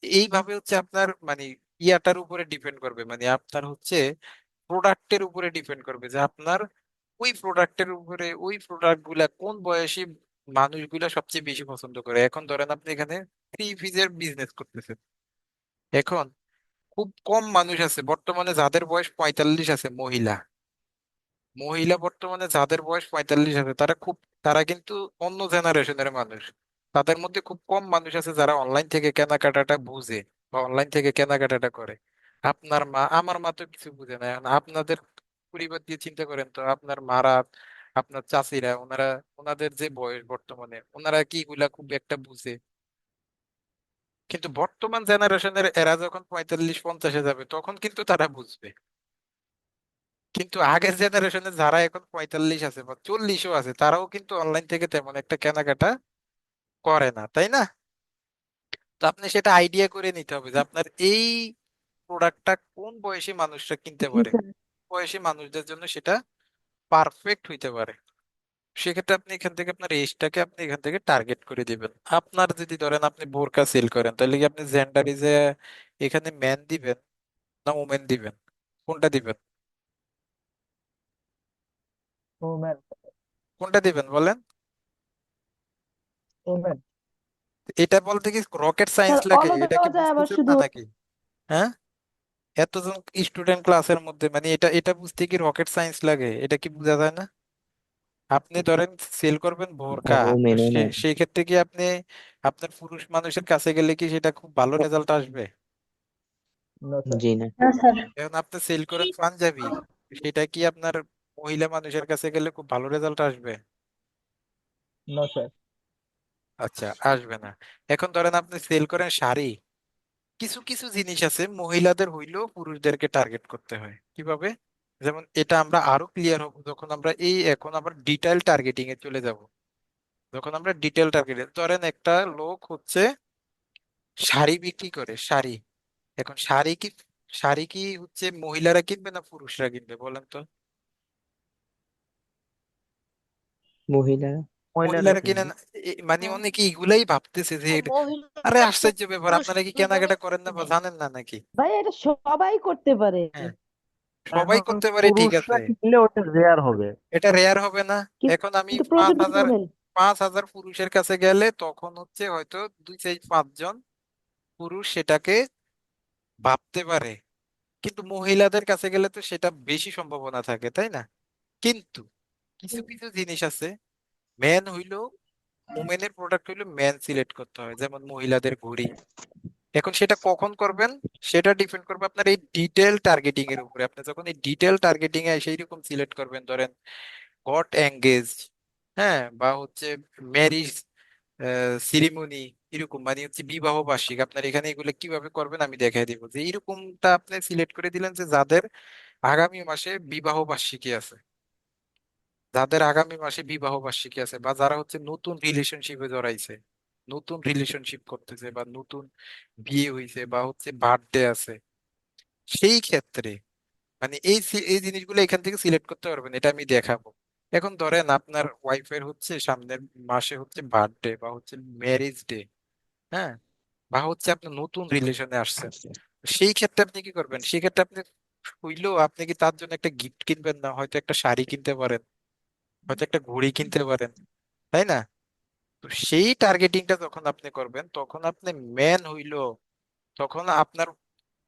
এইভাবে হচ্ছে আপনার মানে ইয়াটার উপরে ডিপেন্ড করবে, মানে আপনার হচ্ছে প্রোডাক্টের উপরে ডিপেন্ড করবে যে আপনার ওই প্রোডাক্টের উপরে, ওই প্রোডাক্ট গুলা কোন বয়সী মানুষগুলা সবচেয়ে বেশি পছন্দ করে। এখন ধরেন আপনি এখানে থ্রি পিসের বিজনেস করতেছেন। এখন খুব কম মানুষ আছে বর্তমানে যাদের বয়স 45 আছে, মহিলা। মহিলা বর্তমানে যাদের বয়স 45 আছে, তারা কিন্তু অন্য জেনারেশনের মানুষ। তাদের মধ্যে খুব কম মানুষ আছে যারা অনলাইন থেকে কেনাকাটাটা বুঝে বা অনলাইন থেকে কেনাকাটাটা করে। আপনার মা, আমার মা তো কিছু বুঝে না। এখন আপনাদের পরিবার দিয়ে চিন্তা করেন তো, আপনার মারা, আপনার চাচিরা, ওনাদের যে বয়স বর্তমানে, ওনারা কি এগুলা খুব একটা বুঝে? কিন্তু বর্তমান জেনারেশনের এরা যখন 45-50-এ যাবে তখন কিন্তু তারা বুঝবে। কিন্তু আগের জেনারেশনে যারা এখন 45 আছে বা 40-ও আছে, তারাও কিন্তু অনলাইন থেকে তেমন একটা কেনাকাটা করে না, তাই না? তো আপনি সেটা আইডিয়া করে নিতে হবে যে আপনার এই প্রোডাক্টটা কোন বয়সী মানুষরা কিনতে জি পারে, স্যার। বয়সী মানুষদের জন্য সেটা পারফেক্ট হইতে পারে। সেক্ষেত্রে আপনি এখান থেকে আপনার এজটাকে আপনি এখান থেকে টার্গেট করে দিবেন। আপনার যদি ধরেন আপনি বোরকা সেল করেন, তাহলে কি আপনি জেন্ডার ইজে এখানে ম্যান দিবেন না ওমেন দিবেন? কোনটা দিবেন? ওমেন। কোনটা দিবেন বলেন? ওমেন। এটা বলতে কি রকেট সায়েন্স স্যার লাগে? অলো এটা কি দেওয়া যায় আবার বুঝতেছেন না শুধু। নাকি? হ্যাঁ, এতজন স্টুডেন্ট ক্লাসের মধ্যে মানে এটা এটা বুঝতে কি রকেট সায়েন্স লাগে? এটা কি বোঝা যায় না? আপনি ধরেন সেল করবেন বোরকা, তো ওমেন ওমেন। সেই ক্ষেত্রে কি আপনি আপনার পুরুষ মানুষের কাছে গেলে কি সেটা খুব ভালো রেজাল্ট আসবে? No sir. জি না। না স্যার। এখন আপনি সেল করেন পাঞ্জাবি, সেটা কি আপনার মহিলা মানুষের কাছে গেলে খুব ভালো রেজাল্ট আসবে? No sir. আচ্ছা, আসবে না। এখন ধরেন আপনি সেল করেন শাড়ি, কিছু কিছু জিনিস আছে মহিলাদের হইলেও পুরুষদেরকে টার্গেট করতে হয়। কিভাবে? যেমন এটা আমরা আরো ক্লিয়ার হব যখন আমরা এখন আবার ডিটেইল টার্গেটিং এ চলে যাব। যখন আমরা ডিটেইল টার্গেটিং, ধরেন একটা লোক হচ্ছে শাড়ি বিক্রি করে, শাড়ি। এখন শাড়ি কি হচ্ছে মহিলারা কিনবে না পুরুষরা কিনবে বলেন তো? মহিলারা। মহিলারা মহিলারা কিনে কিনবে। না। মানে অনেকে এগুলাই ভাবতেছে যে আরে মহিলারা আশ্চর্য ব্যাপার, পুরুষ আপনারা কি দুজনেই কেনাকাটা করেন না বা কিনে। জানেন না নাকি? ভাই এটা সবাই করতে পারে। হ্যাঁ, সবাই এখন করতে পারে, ঠিক পুরুষরা আছে। কিনলে ওটা রেয়ার হবে। এটা রেয়ার হবে না। এখন আমি কিন্তু পাঁচ প্রচুর হাজার ওমেন। 5,000 পুরুষের কাছে গেলে তখন হচ্ছে হয়তো 2 থেকে 5 জন পুরুষ সেটাকে ভাবতে পারে। কিন্তু মহিলাদের কাছে গেলে তো সেটা বেশি সম্ভাবনা থাকে, তাই না? কিন্তু কিছু কিছু জিনিস আছে, ম্যান হইলো, ওমেনের প্রোডাক্ট হইলো ম্যান সিলেক্ট করতে হয়, যেমন মহিলাদের ঘড়ি। এখন সেটা কখন করবেন সেটা ডিপেন্ড করবে আপনার এই ডিটেল টার্গেটিং এর উপরে। আপনি যখন এই ডিটেল টার্গেটিং এ সেই রকম সিলেক্ট করবেন, ধরেন গট এঙ্গেজ, হ্যাঁ, বা হচ্ছে ম্যারিজ সিরিমনি, এরকম মানে হচ্ছে বিবাহ বার্ষিক, আপনার এখানে এগুলো কিভাবে করবেন আমি দেখাই দিব। যে এরকমটা আপনি সিলেক্ট করে দিলেন যে যাদের আগামী মাসে বিবাহ বার্ষিকী আছে, যাদের আগামী মাসে বিবাহ বার্ষিকী আছে, বা যারা হচ্ছে নতুন রিলেশনশিপে জড়াইছে, নতুন রিলেশনশিপ করতেছে, বা নতুন বিয়ে হইছে, বা হচ্ছে বার্থডে আছে, সেই ক্ষেত্রে মানে এই জিনিসগুলো এখান থেকে সিলেক্ট করতে পারবেন, এটা আমি দেখাবো। এখন ধরেন আপনার ওয়াইফের হচ্ছে সামনের মাসে হচ্ছে বার্থডে বা হচ্ছে ম্যারেজ ডে, হ্যাঁ, বা হচ্ছে আপনি নতুন রিলেশনে আসছেন। সেই ক্ষেত্রে আপনি কি করবেন? সেই ক্ষেত্রে আপনি হইলেও আপনি কি তার জন্য একটা গিফট কিনবেন না? হয়তো একটা শাড়ি কিনতে পারেন, হয়তো একটা ঘড়ি কিনতে পারেন, তাই না? তো সেই টার্গেটিংটা যখন আপনি করবেন তখন আপনি ম্যান হইলো, তখন আপনার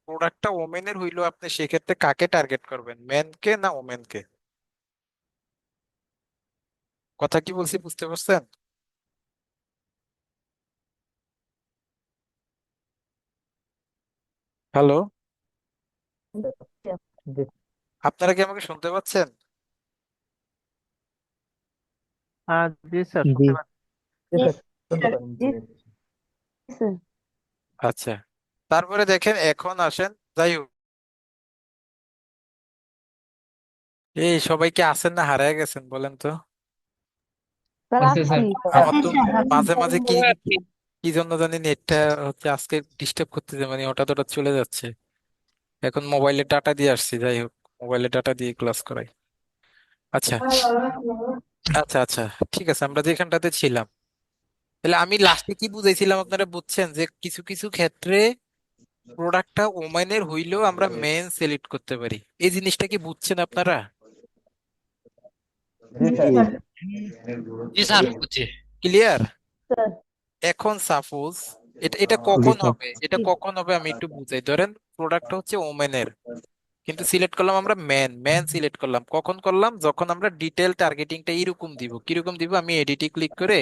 প্রোডাক্টটা ওমেনের হইলো, আপনি সেক্ষেত্রে কাকে টার্গেট করবেন, ম্যানকে না ওমেনকে? কথা কি বলছি বুঝতে পারছেন? হ্যালো, জি। আপনারা কি আমাকে শুনতে পাচ্ছেন? জি স্যার, জি শুনতে পাচ্ছি। জি জি স্যার, শুনতে স্যার। পারেন, জি স্যার। আচ্ছা, তারপরে দেখেন এখন আসেন, যাই হোক, এই সবাই কি আছেন না হারিয়ে গেছেন বলেন তো? স্যার আছে আসছি। স্যার। আমার জি তো স্যার, আছি। মাঝে মাঝে কি কি জন্য জানি নেটটা হচ্ছে আজকে ডিস্টার্ব করতেছে, মানে হঠাৎ হঠাৎ চলে যাচ্ছে। এখন মোবাইলে ডাটা দিয়ে আসছি, যাই হোক, মোবাইলে ডাটা দিয়ে ক্লাস করাই। আচ্ছা আচ্ছা আচ্ছা, ঠিক আছে, আমরা যেখানটাতে ছিলাম, তাহলে আমি লাস্টে কি বুঝাইছিলাম আপনারা বুঝছেন যে কিছু কিছু ক্ষেত্রে প্রোডাক্টটা ওমেনের হইলেও আমরা মেন সিলেক্ট করতে পারি, এই জিনিসটা কি বুঝছেন আপনারা? জি জি স্যার। স্যার। জি স্যার, বুঝছি। ক্লিয়ার? স্যার এখন সাপোজ এটা এটা জি কখন স্যার। হবে, এটা কখন হবে আমি একটু বুঝাই। ধরেন প্রোডাক্টটা হচ্ছে ওমেনের, কিন্তু সিলেক্ট করলাম আমরা ম্যান, ম্যান সিলেক্ট করলাম কখন করলাম, যখন আমরা ডিটেল টার্গেটিংটা এরকম দিব। কিরকম দিব, আমি এডিটে ক্লিক করে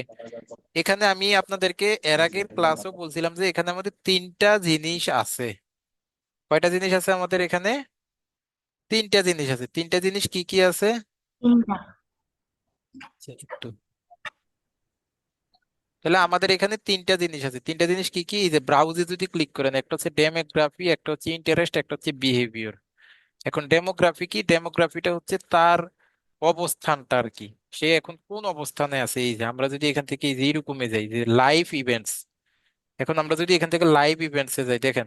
এখানে আমি আপনাদেরকে এর আগের ক্লাসও বলছিলাম যে এখানে আমাদের তিনটা জিনিস আছে। কয়টা জিনিস আছে আমাদের এখানে? তিনটা জিনিস আছে। তিনটা জিনিস কি কি আছে? তিনটা। আচ্ছা, একটু, তাহলে আমাদের এখানে তিনটা জিনিস আছে। তিনটা জিনিস কি কি, এই যে ব্রাউজে যদি ক্লিক করেন, একটা হচ্ছে ডেমোগ্রাফি, একটা হচ্ছে ইন্টারেস্ট, একটা হচ্ছে বিহেভিয়ার। এখন ডেমোগ্রাফি কি, ডেমোগ্রাফিটা হচ্ছে তার অবস্থানটা আর কি, সে এখন কোন অবস্থানে আছে। এই যে আমরা যদি এখান থেকে এই যে এইরকমে যাই যে লাইভ ইভেন্টস, এখন আমরা যদি এখান থেকে লাইভ ইভেন্টসে যাই, দেখেন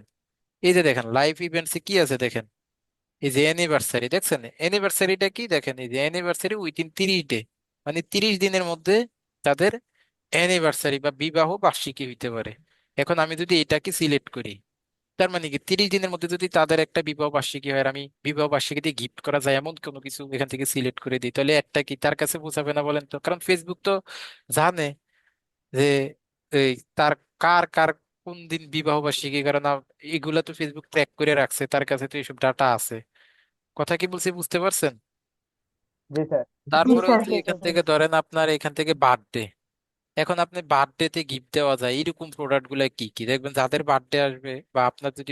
এই যে দেখেন লাইভ ইভেন্টসে কি আছে দেখেন, এই যে অ্যানিভার্সারি দেখছেন, অ্যানিভার্সারিটা কি দেখেন, এই যে অ্যানিভার্সারি উইদিন 30 ডে, মানে 30 দিনের মধ্যে তাদের অ্যানিভার্সারি বা বিবাহ বার্ষিকী হইতে পারে। এখন আমি যদি এটাকে সিলেক্ট করি, তার মানে কি 30 দিনের মধ্যে যদি তাদের একটা বিবাহ বার্ষিকী হয় আর আমি বিবাহ বার্ষিকীতে গিফট করা যায় এমন কোনো কিছু এখান থেকে সিলেক্ট করে দিই, তাহলে একটা কি তার কাছে পৌঁছাবে না বলেন তো? কারণ ফেসবুক তো জানে যে এই তার কার কার কোন দিন বিবাহ বার্ষিকী, কারণ এগুলা তো ফেসবুক ট্র্যাক করে রাখছে, তার কাছে তো এইসব ডাটা আছে। কথা কি বলছি বুঝতে পারছেন? জি স্যার। জি তারপরে স্যার। হচ্ছে এখান থেকে ধরেন আপনার এখান থেকে বার্থডে, এখন আপনি বার্থডেতে গিফট দেওয়া যায় এরকম প্রোডাক্ট গুলা কি কি দেখবেন যাদের বার্থডে আসবে, বা আপনার যদি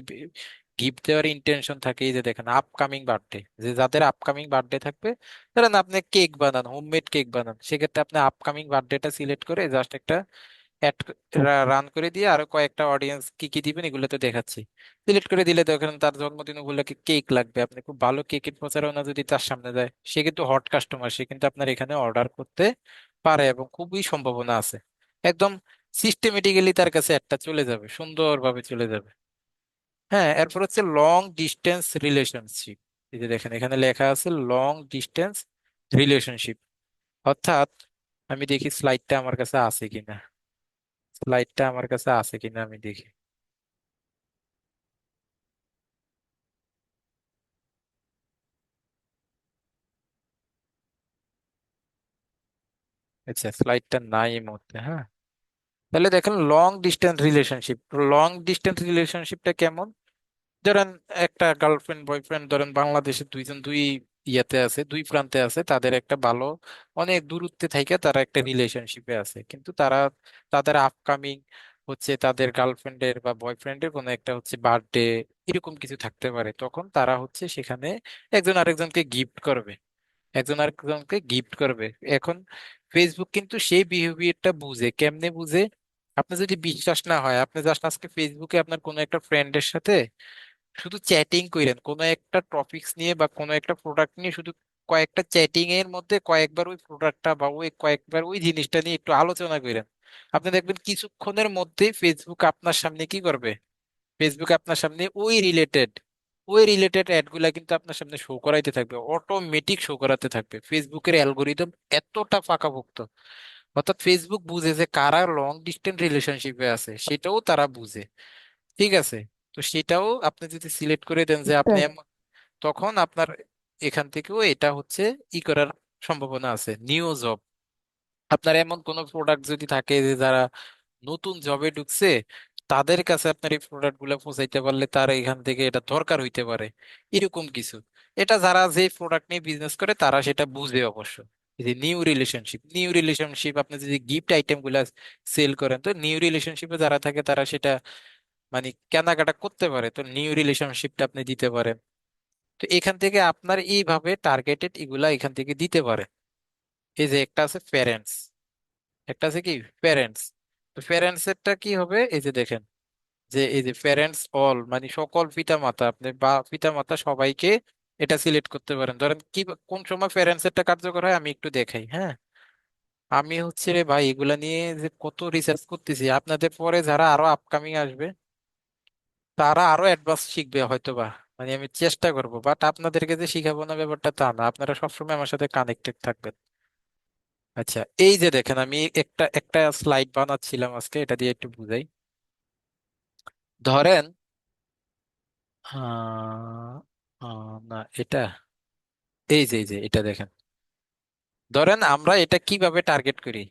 গিফট দেওয়ার ইন্টেনশন থাকে, এই যে দেখেন আপকামিং বার্থডে, যে যাদের আপকামিং বার্থডে থাকবে, ধরেন আপনি কেক বানান, হোমমেড কেক বানান, সেক্ষেত্রে আপনি আপকামিং বার্থডেটা সিলেক্ট করে জাস্ট একটা অ্যাড রান করে দিয়ে আরো কয়েকটা অডিয়েন্স কি কি দিবেন এগুলো তো দেখাচ্ছি, সিলেক্ট করে দিলে দেখেন তার জন্মদিন উপলক্ষে কেক লাগবে, আপনি খুব ভালো কেকের প্রচারণা যদি তার সামনে দেয়, সে কিন্তু হট কাস্টমার, সে কিন্তু আপনার এখানে অর্ডার করতে পারে এবং খুবই সম্ভাবনা আছে। একদম সিস্টেমেটিক্যালি তার কাছে একটা চলে যাবে, সুন্দরভাবে চলে যাবে। হ্যাঁ, এরপর হচ্ছে লং ডিস্টেন্স রিলেশনশিপ। এই যে দেখেন এখানে লেখা আছে লং ডিস্টেন্স রিলেশনশিপ, অর্থাৎ আমি দেখি স্লাইডটা আমার কাছে আছে কিনা, স্লাইডটা আমার কাছে আছে কিনা আমি দেখি। আচ্ছা, স্লাইডটা নাই এই মুহূর্তে, হ্যাঁ। তাহলে দেখেন long distance relationship, long distance রিলেশনশিপটা কেমন? ধরেন একটা গার্লফ্রেন্ড বয়ফ্রেন্ড, ধরেন বাংলাদেশের দুইজন দুই ইয়েতে আছে, দুই প্রান্তে আছে, তাদের একটা ভালো অনেক দূরত্বে থেকে তারা একটা রিলেশনশিপে আছে, কিন্তু তারা তাদের আপকামিং হচ্ছে তাদের গার্লফ্রেন্ডের বা বয়ফ্রেন্ডের কোনো একটা হচ্ছে বার্থডে এরকম কিছু থাকতে পারে, তখন তারা হচ্ছে সেখানে একজন আরেকজনকে গিফট করবে, একজন আরেকজনকে গিফট করবে। এখন ফেসবুক কিন্তু সেই বিহেভিয়ারটা বুঝে, কেমনে বুঝে? আপনি যদি বিশ্বাস না হয়, আপনি জাস্ট আজকে ফেসবুকে আপনার কোনো একটা ফ্রেন্ডের সাথে শুধু চ্যাটিং কইরেন কোনো একটা টপিকস নিয়ে বা কোনো একটা প্রোডাক্ট নিয়ে, শুধু কয়েকটা চ্যাটিং এর মধ্যে কয়েকবার ওই প্রোডাক্টটা বা ওই কয়েকবার ওই জিনিসটা নিয়ে একটু আলোচনা কইরেন, আপনি দেখবেন কিছুক্ষণের মধ্যেই ফেসবুক আপনার সামনে কি করবে, ফেসবুক আপনার সামনে ওই রিলেটেড অ্যাড গুলা কিন্তু আপনার সামনে শো করাইতে থাকবে, অটোমেটিক শো করাতে থাকবে। ফেসবুকের অ্যালগোরিদম এতটা পাকাপোক্ত, অর্থাৎ ফেসবুক বুঝে যে কারা লং ডিস্টেন্স রিলেশনশিপে আছে, সেটাও তারা বুঝে। ঠিক আছে, তো সেটাও আপনি যদি সিলেক্ট করে দেন যে আপনি স্যার তখন আপনার এখান থেকেও এটা হচ্ছে ই করার সম্ভাবনা আছে, নিউ জব। আপনার এমন কোন প্রোডাক্ট যদি থাকে যে যারা নতুন জবে ঢুকছে, তাদের কাছে আপনার এই প্রোডাক্ট গুলো পৌঁছাইতে পারলে তার এখান থেকে এটা দরকার হইতে পারে, এরকম কিছু। এটা যারা যে প্রোডাক্ট নিয়ে বিজনেস করে তারা সেটা বুঝে অবশ্য। এই যে নিউ রিলেশনশিপ আপনি যদি গিফট আইটেম গুলা সেল করেন, তো নিউ রিলেশনশিপে যারা থাকে তারা সেটা মানে কেনাকাটা করতে পারে, তো নিউ রিলেশনশিপটা আপনি দিতে পারেন। তো এখান থেকে আপনার এইভাবে টার্গেটেড এগুলা এখান থেকে দিতে পারে। এই যে একটা আছে প্যারেন্টস, একটা আছে কি প্যারেন্টস। তো প্যারেন্টস এরটা কি হবে, এই যে দেখেন, যে এই যে প্যারেন্টস অল মানে সকল পিতা মাতা, আপনি বা পিতা মাতা সবাইকে এটা সিলেক্ট করতে পারেন। ধরেন কি কোন সময় প্যারেন্টস এরটা কার্যকর হয় আমি একটু দেখাই, হ্যাঁ। আমি হচ্ছে রে ভাই এগুলা নিয়ে যে কত রিসার্চ করতেছি, আপনাদের পরে যারা আরো আপকামিং আসবে তারা আরো অ্যাডভান্স শিখবে হয়তোবা। মানে আমি চেষ্টা করব, বাট আপনাদেরকে যে শিখাবো না ব্যাপারটা তা না, আপনারা সবসময় আমার সাথে কানেক্টেড থাকবেন। আচ্ছা, এই যে দেখেন আমি একটা একটা স্লাইড বানাচ্ছিলাম আজকে, এটা দিয়ে একটু বুঝাই। ধরেন না এটা, এই যে এটা দেখেন। ধরেন আমরা এটা কিভাবে টার্গেট করি,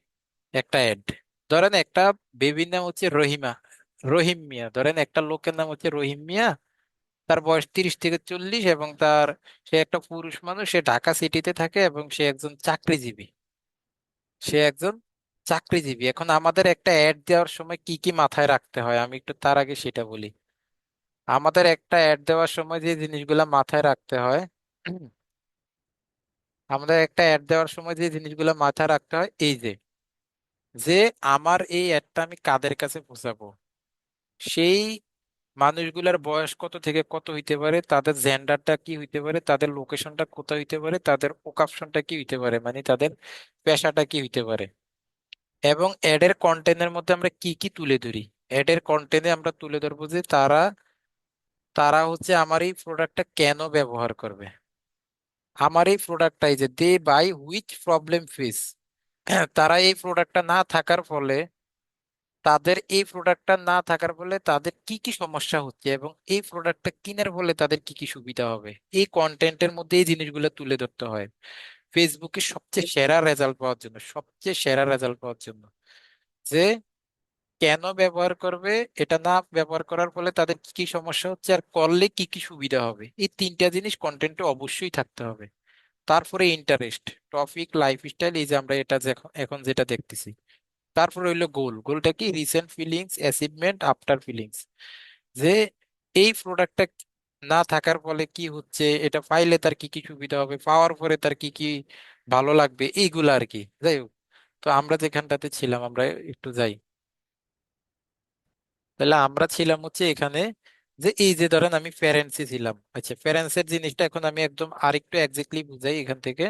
একটা অ্যাড। ধরেন একটা বেবির নাম হচ্ছে রহিমা, রহিম মিয়া। ধরেন একটা লোকের নাম হচ্ছে রহিম মিয়া, তার বয়স 30 থেকে 40, এবং সে একটা পুরুষ মানুষ, সে ঢাকা সিটিতে থাকে এবং সে একজন চাকরিজীবী। সে একজন চাকরিজীবী। এখন আমাদের একটা অ্যাড দেওয়ার সময় কি কি মাথায় রাখতে হয় আমি একটু তার আগে সেটা বলি। আমাদের একটা অ্যাড দেওয়ার সময় যে জিনিসগুলা মাথায় রাখতে হয়, আমাদের একটা অ্যাড দেওয়ার সময় যে জিনিসগুলো মাথায় রাখতে হয়, এই যে যে আমার এই অ্যাডটা আমি কাদের কাছে পৌঁছাবো, সেই মানুষগুলার বয়স কত থেকে কত হইতে পারে, তাদের জেন্ডারটা কি হইতে পারে, তাদের লোকেশনটা কোথায় হইতে পারে, তাদের ওকাপশনটা কি হইতে পারে, মানে তাদের পেশাটা কি হইতে পারে, এবং অ্যাডের কন্টেন্টের মধ্যে আমরা কি কি তুলে ধরি। অ্যাডের কন্টেন্টে আমরা তুলে ধরবো যে তারা তারা হচ্ছে আমার এই প্রোডাক্টটা কেন ব্যবহার করবে, আমার এই প্রোডাক্টটা, এই যে দে বাই হুইচ প্রবলেম ফেস, তারা এই প্রোডাক্টটা না থাকার ফলে, তাদের এই প্রোডাক্টটা না থাকার ফলে তাদের কি কি সমস্যা হচ্ছে, এবং এই প্রোডাক্টটা কেনার ফলে তাদের কি কি সুবিধা হবে। এই কন্টেন্টের মধ্যে এই জিনিসগুলো তুলে ধরতে হয় ফেসবুকে সবচেয়ে সেরা রেজাল্ট পাওয়ার জন্য, সবচেয়ে সেরা রেজাল্ট পাওয়ার জন্য। যে কেন ব্যবহার করবে, এটা না ব্যবহার করার ফলে তাদের কি কি সমস্যা হচ্ছে, আর করলে কি কি সুবিধা হবে, এই তিনটা জিনিস কন্টেন্টে অবশ্যই থাকতে হবে। তারপরে ইন্টারেস্ট, টপিক, লাইফস্টাইল, এই যে আমরা এটা যে এখন এখন যেটা দেখতেছি। তারপরে হইলো গোল, গোলটা কি recent feelings, achievement, after feelings. যে এই প্রোডাক্টটা না থাকার ফলে কি হচ্ছে, এটা পাইলে তার কি কি সুবিধা হবে, পাওয়ার পরে তার কি কি ভালো লাগবে, এইগুলা আর কি। যাই হোক, তো আমরা যেখানটাতে ছিলাম আমরা একটু যাই। তাহলে আমরা ছিলাম হচ্ছে এখানে, যে এই যে ধরেন আমি ফেরেন্সি ছিলাম। আচ্ছা, ফেরেন্সের জিনিসটা এখন আমি একদম আরেকটু এক্স্যাক্টলি বুঝাই এখান থেকে।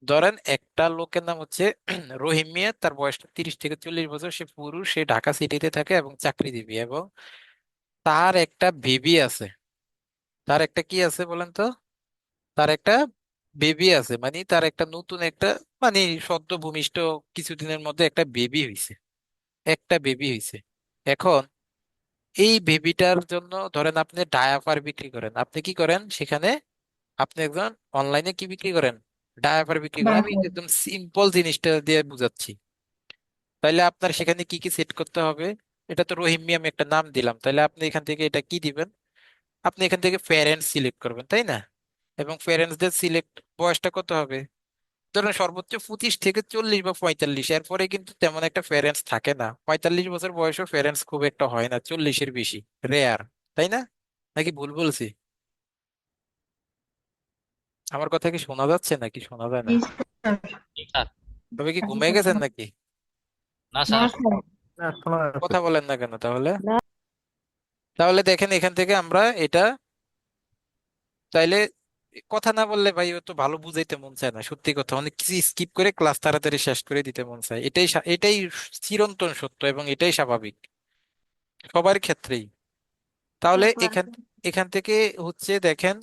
ধরেন একটা লোকের নাম হচ্ছে রহিম মিয়া, তার বয়সটা 30 থেকে 40 বছর, সে পুরুষ, সে ঢাকা সিটিতে থাকে এবং চাকরিজীবী, এবং তার একটা বেবি আছে। তার একটা কি আছে বলেন তো, তার একটা বেবি আছে, মানে তার একটা নতুন একটা, মানে সদ্য ভূমিষ্ঠ কিছুদিনের মধ্যে একটা বেবি হইছে, একটা বেবি হইছে। এখন এই বেবিটার জন্য ধরেন আপনি ডায়াপার বিক্রি করেন, আপনি কি করেন সেখানে, আপনি একজন অনলাইনে কি বিক্রি করেন, ডায়াপার বিক্রি করেন। আমি ডায়াপার। একদম সিম্পল জিনিসটা দিয়ে বুঝাচ্ছি। তাইলে আপনার সেখানে কি কি সেট করতে হবে, এটা তো রহিম মিয়া আমি একটা নাম দিলাম, তাহলে আপনি এখান থেকে এটা কি দিবেন, আপনি এখান থেকে প্যারেন্টস সিলেক্ট করবেন, তাই না। এবং প্যারেন্টসদের সিলেক্ট, বয়সটা কত হবে, ধরেন সর্বোচ্চ 25 থেকে 40 বা 45, এরপরে কিন্তু তেমন একটা প্যারেন্টস থাকে না। 45 বছর বয়সেও প্যারেন্টস খুব একটা হয় না, 40-এর বেশি রেয়ার, তাই না? নাকি ভুল বলছি? আমার কথা কি শোনা যাচ্ছে নাকি শোনা যায় না? জি স্যার। জি স্যার। তবে কি আচ্ছা ঘুমিয়ে স্যার, গেছেন নাকি? না না স্যার। স্যার। না শোনা যাচ্ছে। কথা বলেন না কেন তাহলে? না। তাহলে দেখেন এখান থেকে আমরা এটা, তাইলে কথা না বললে ভাই ও তো ভালো বুঝাইতে মন চায় না, সত্যি কথা, অনেক কিছু স্কিপ করে ক্লাস তাড়াতাড়ি শেষ করে দিতে মন চায়, এটাই চিরন্তন সত্য, এবং এটাই স্বাভাবিক সবার ক্ষেত্রেই। তাহলে এখান এখান থেকে হচ্ছে দেখেন,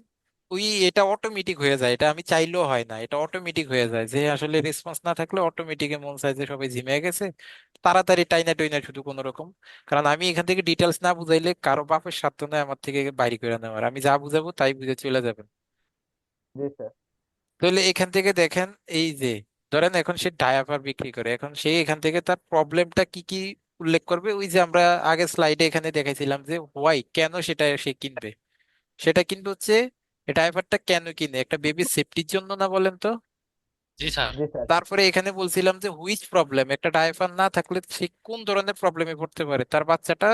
ওই এটা অটোমেটিক হয়ে যায়, এটা আমি চাইলেও হয় না, এটা অটোমেটিক হয়ে যায়, যে আসলে রেসপন্স না থাকলে অটোমেটিক মন চায় যে সবাই ঝিমিয়ে গেছে, তাড়াতাড়ি টাইনা টইনা শুধু কোনো রকম। কারণ আমি এখান থেকে ডিটেলস না বুঝাইলে কারো বাপের স্বার্থ নয় আমার থেকে বাইরে করে নেওয়ার, আমি যা বুঝাবো তাই বুঝে চলে যাবেন। জি স্যার। তাহলে এখান থেকে দেখেন, এই যে ধরেন এখন সে ডায়াপার বিক্রি করে, এখন সে এখান থেকে তার প্রবলেমটা কি কি উল্লেখ করবে, ওই যে আমরা আগে স্লাইডে এখানে দেখাইছিলাম যে হোয়াই, কেন সেটা সে কিনবে। সেটা কিন্তু হচ্ছে ডায়াপারটা কেন কিনে, একটা বেবির সেফটির জন্য না, বলেন তো? জি স্যার। জি স্যার। তারপরে এখানে বলছিলাম যে হুইচ প্রবলেম, একটা ডায়াপার না থাকলে সে কোন ধরনের প্রবলেমে পড়তে পারে, তার বাচ্চাটা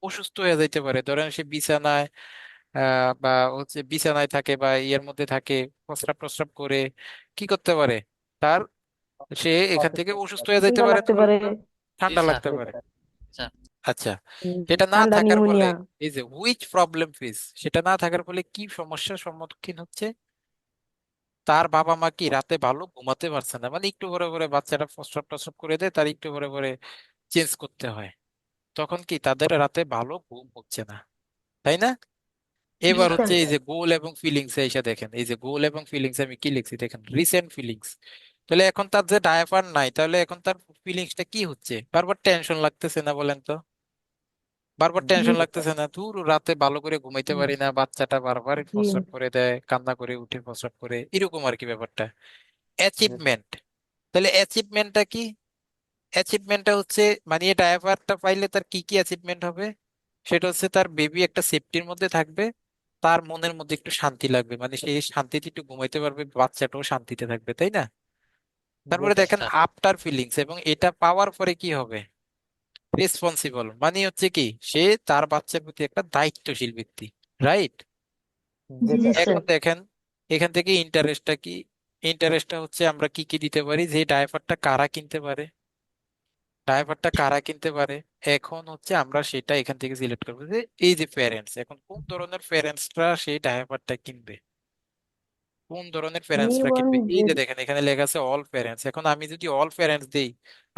অসুস্থ হয়ে যাইতে পারে, ধরেন সে বিছানায় বা হচ্ছে বিছানায় থাকে বা ইয়ের মধ্যে থাকে, প্রস্রাব প্রস্রাব করে কি করতে পারে, তার সে এখান থেকে অসুস্থ অসুস্থ থাকতে হয়ে যেতে ঠান্ডা পারে, লাগতে ধরুন পারে। তো জি ঠান্ডা স্যার। লাগতে জি পারে। স্যার। স্যার আচ্ছা, সেটা না ঠান্ডা, থাকার ফলে নিউমোনিয়া। এই যে হুইচ প্রবলেম ফেস, সেটা না থাকার ফলে কি সমস্যার সম্মুখীন হচ্ছে? তার বাবা মা কি রাতে ভালো ঘুমাতে পারছে না, মানে একটু পরে পরে বাচ্চাটা প্রস্রাব টস্রাব করে দেয়, তার একটু পরে পরে চেঞ্জ করতে হয়, তখন কি তাদের রাতে ভালো ঘুম হচ্ছে না, তাই না? জি এবার স্যার। হচ্ছে এই যে গোল এবং ফিলিংস, এসে দেখেন এই যে গোল এবং ফিলিংস আমি কি লিখছি দেখেন, রিসেন্ট ফিলিংস। তাহলে এখন তার যে ডায়াপার নাই, তাহলে এখন তার ফিলিংসটা কি হচ্ছে? বারবার টেনশন লাগতেছে না বলেন তো? বারবার জি টেনশন স্যার। লাগতেছে না? ধুর, রাতে ভালো করে ঘুমাইতে পারি না, বাচ্চাটা বারবার জি প্রস্রাব করে দেয়, কান্না করে উঠে প্রস্রাব করে, এরকম আর কি ব্যাপারটা। জি স্যার। অ্যাচিভমেন্ট, তাহলে অ্যাচিভমেন্টটা কি? অ্যাচিভমেন্টটা হচ্ছে মানে এই ডায়াপারটা পাইলে তার কি কি অ্যাচিভমেন্ট হবে? সেটা হচ্ছে তার বেবি একটা সেফটির মধ্যে থাকবে, তার মনের মধ্যে একটু শান্তি লাগবে, মানে সে শান্তিতে একটু ঘুমাইতে পারবে, বাচ্চাটাও শান্তিতে থাকবে, তাই না? জি তারপরে স্যার। দেখেন স্যার। আফটার ফিলিংস, এবং এটা পাওয়ার পরে কি হবে? রেসপন্সিবল, মানে হচ্ছে কি সে তার বাচ্চার প্রতি একটা দায়িত্বশীল ব্যক্তি, রাইট? জি জি স্যার। এখন স্যার। দেখেন এখান থেকে ইন্টারেস্টটা কি? ইন্টারেস্টটা হচ্ছে আমরা কি কি দিতে পারি, যে ডায়াপারটা কারা কিনতে পারে, ডায়াপারটা কারা কিনতে পারে। এখন হচ্ছে আমরা সেটা এখান থেকে সিলেক্ট করবো, যে এই যে প্যারেন্টস, এখন কোন ধরনের প্যারেন্টসরা সেই ডায়াপারটা কিনবে, কোন ধরনের প্যারেন্টসরা নিউবর্ন কিনবে। এই যে বেবি। দেখেন এখানে লেখা আছে অল প্যারেন্টস, এখন আমি যদি অল প্যারেন্টস দেই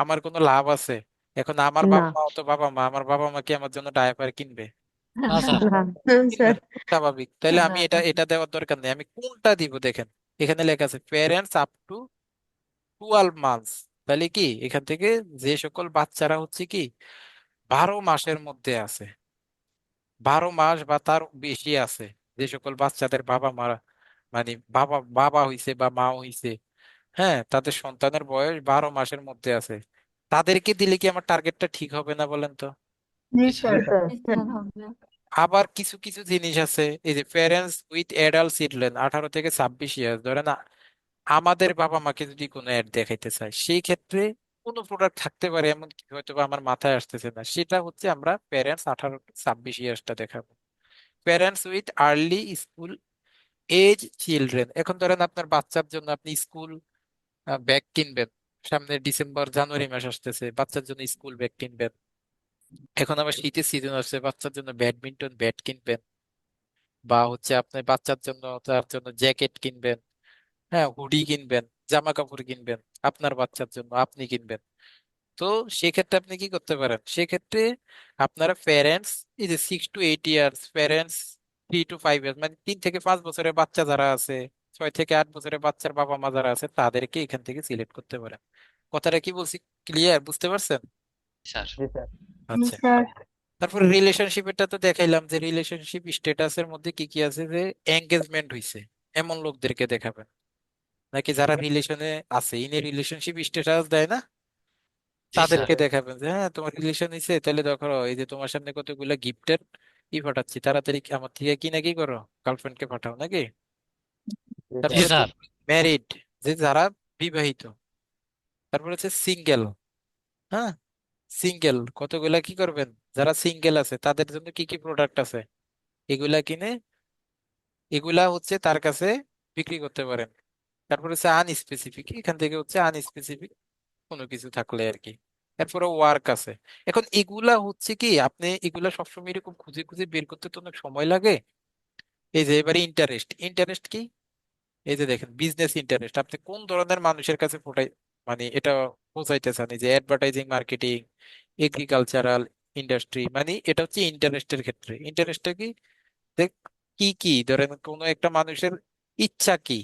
আমার কোনো লাভ আছে? এখন আমার না। বাবা মা তো বাবা মা, আমার বাবা মা কি আমার জন্য ডায়াপার কিনবে? না স্যার। না। কিনবে স্যার। না, স্বাভাবিক। তাহলে আমি এটা এটা দেওয়ার দরকার নেই, আমি কোনটা দিব দেখেন, এখানে লেখা আছে প্যারেন্টস আপ টু 12 মান্থস। তাহলে কি এখান থেকে যে সকল বাচ্চারা হচ্ছে কি 12 মাসের মধ্যে আছে, 12 মাস বা তার বেশি আছে, যে সকল বাচ্চাদের বাবা মা মানে বাবা বাবা হইছে বা মা হইছে, হ্যাঁ, তাদের সন্তানের বয়স 12 মাসের মধ্যে আছে, তাদেরকে দিলে কি আমার টার্গেটটা ঠিক হবে না বলেন তো? জি জি জি স্যার। স্যার। স্যার। আবার কিছু কিছু জিনিস আছে, এই যে প্যারেন্টস উইথ অ্যাডাল্ট চিলড্রেন 18 থেকে 26 ইয়ার্স, ধরে না আমাদের বাবা মাকে যদি কোনো অ্যাড দেখাইতে চায়, সেই ক্ষেত্রে কোনো প্রোডাক্ট থাকতে পারে এমন কি, হয়তো বা আমার মাথায় আসতেছে না, সেটা হচ্ছে আমরা প্যারেন্টস 18 থেকে 26 ইয়ার্সটা দেখাবো। Parents with early school age children, এখন ধরেন আপনার বাচ্চার জন্য আপনি স্কুল ব্যাগ কিনবেন, সামনে ডিসেম্বর জানুয়ারি মাস আসতেছে, বাচ্চার জন্য স্কুল ব্যাগ কিনবেন। এখন আবার শীতের সিজন আসছে, বাচ্চার জন্য ব্যাডমিন্টন ব্যাট কিনবেন, বা হচ্ছে আপনি বাচ্চার জন্য তার জন্য জ্যাকেট কিনবেন, হ্যাঁ, হুডি কিনবেন, জামা কাপড় কিনবেন, আপনার বাচ্চার জন্য আপনি কিনবেন। তো সেক্ষেত্রে আপনি কি করতে পারেন, সেক্ষেত্রে আপনারা প্যারেন্টস এই যে 6 to 8 years, parents 3 to 5 years, মানে 3 থেকে 5 বছরের বাচ্চা যারা আছে, 6 থেকে 8 বছরের বাচ্চার বাবা মা যারা আছে, তাদেরকে এখান থেকে সিলেক্ট করতে পারেন। কথাটা কি বলছি, ক্লিয়ার বুঝতে পারছেন? স্যার। জি স্যার। জি আচ্ছা, স্যার। তারপরে রিলেশনশিপেরটা তো দেখাইলাম, যে রিলেশনশিপ স্ট্যাটাসের মধ্যে কি কি আছে, যে এঙ্গেজমেন্ট হইছে এমন লোকদেরকে দেখাবেন, নাকি যারা রিলেশনে আছে, ইনি রিলেশনশিপ স্ট্যাটাস দেয় না, জি স্যার। তাদেরকে দেখাবেন যে হ্যাঁ তোমার রিলেশন হয়েছে, তাহলে দেখো এই যে তোমার সামনে কতগুলো গিফটের ই পাঠাচ্ছি, তাড়াতাড়ি আমার থেকে কি নাকি করো, গার্লফ্রেন্ডকে পাঠাও নাকি। জি জি স্যার। তারপরে হচ্ছে স্যার। ম্যারিড, যে যারা বিবাহিত। তারপরে হচ্ছে সিঙ্গেল, হ্যাঁ, সিঙ্গেল কতগুলা কি করবেন, যারা সিঙ্গেল আছে তাদের জন্য কি কি প্রোডাক্ট আছে, এগুলা কিনে এগুলা হচ্ছে তার কাছে বিক্রি করতে পারেন। তারপরে হচ্ছে আনস্পেসিফিক, এখান থেকে হচ্ছে আনস্পেসিফিক কোনো কিছু থাকলে আর কি। এরপরে ওয়ার্ক আছে। এখন এগুলা হচ্ছে কি আপনি এগুলা সবসময় এরকম খুঁজে খুঁজে বের করতে তো অনেক সময় লাগে। এই যে এবারে ইন্টারেস্ট, ইন্টারেস্ট কি? এই যে দেখেন বিজনেস ইন্টারেস্ট, আপনি কোন ধরনের মানুষের কাছে মানে এটা পৌঁছাইতে চান, এই যে অ্যাডভার্টাইজিং, মার্কেটিং, এগ্রিকালচারাল, ইন্ডাস্ট্রি, মানে এটা হচ্ছে ইন্টারেস্টের ক্ষেত্রে। ইন্টারেস্টটা কি, দেখ কি কি ধরেন কোনো একটা মানুষের ইচ্ছা কি,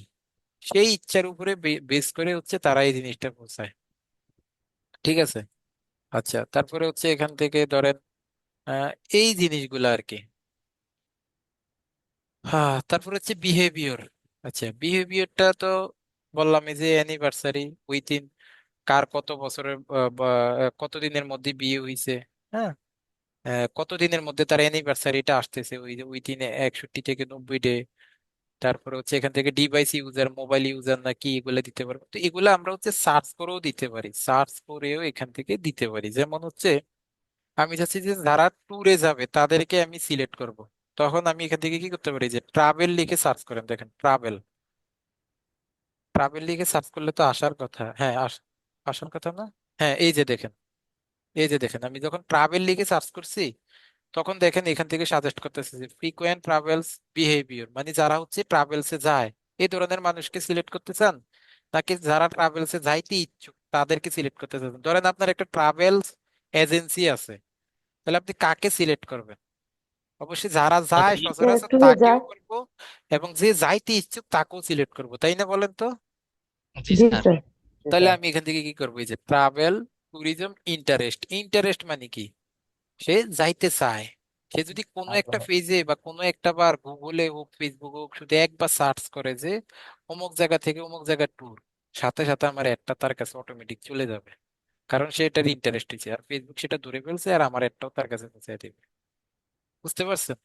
সেই ইচ্ছার উপরে বেস করে হচ্ছে তারা এই জিনিসটা পৌঁছায়, ঠিক আছে? আচ্ছা, তারপরে হচ্ছে এখান থেকে ধরেন আহ, এই জিনিসগুলো আর কি। হ্যাঁ, তারপর হচ্ছে বিহেভিয়র। আচ্ছা, বিহেভিয়রটা তো বললাম, এই যে অ্যানিভার্সারি, উইথিন কার কত বছরের বা কত দিনের মধ্যে বিয়ে হইছে, হ্যাঁ, কত দিনের মধ্যে তার অ্যানিভার্সারিটা আসতেছে, ওই উইথিন 61 থেকে 90 ডে। তারপরে হচ্ছে এখান থেকে ডিভাইস ইউজার, মোবাইল ইউজার নাকি, এগুলা দিতে পারবো। তো এগুলা আমরা হচ্ছে সার্চ করেও দিতে পারি, সার্চ করেও এখান থেকে দিতে পারি। যেমন হচ্ছে আমি চাচ্ছি যে যারা ট্যুরে যাবে তাদেরকে আমি সিলেক্ট করব, তখন আমি এখান থেকে কি করতে পারি, যে ট্রাভেল লিখে সার্চ করেন, দেখেন ট্রাভেল, ট্রাভেল লিখে সার্চ করলে তো আসার কথা, হ্যাঁ আসার কথা না? হ্যাঁ, এই যে দেখেন আমি যখন ট্রাভেল লিখে সার্চ করছি, তখন দেখেন এখান থেকে সাজেস্ট করতেছে যে ফ্রিকোয়েন্ট ট্রাভেলস বিহেভিয়ার, মানে যারা হচ্ছে ট্রাভেলসে যায় এই ধরনের মানুষকে সিলেক্ট করতে চান, নাকি যারা ট্রাভেলসে যাইতে ইচ্ছুক তাদেরকে সিলেক্ট করতে চান? ধরেন আপনার একটা ট্রাভেলস এজেন্সি আছে, তাহলে আপনি কাকে সিলেক্ট করবেন? অবশ্যই যারা যায় সচরাচর ট্যুরে তাকেও যায়। করব, এবং যে যাইতে ইচ্ছুক তাকেও সিলেক্ট করব, তাই না? বলেন তো। জি জি স্যার। স্যার। জি তাহলে স্যার। আমি এখান থেকে কি করবো? এই যে ট্রাভেল, ট্যুরিজম, ইন্টারেস্ট। ইন্টারেস্ট মানে কি? সে যাইতে চায়। সে যদি কোনো একটা আগ্রহ। পেজে বা কোনো একটা বার গুগলে হোক ফেসবুকে হোক শুধু একবার সার্চ করে যে অমুক জায়গা থেকে অমুক জায়গার ট্যুর, সাথে সাথে আমার একটা তার কাছে অটোমেটিক চলে যাবে, কারণ সে এটার ইন্টারেস্ট হয়েছে, আর ফেসবুক সেটা ধরে ফেলছে, আর আমার একটাও তার কাছে পৌঁছে দিবে। বুঝতে পারছেন?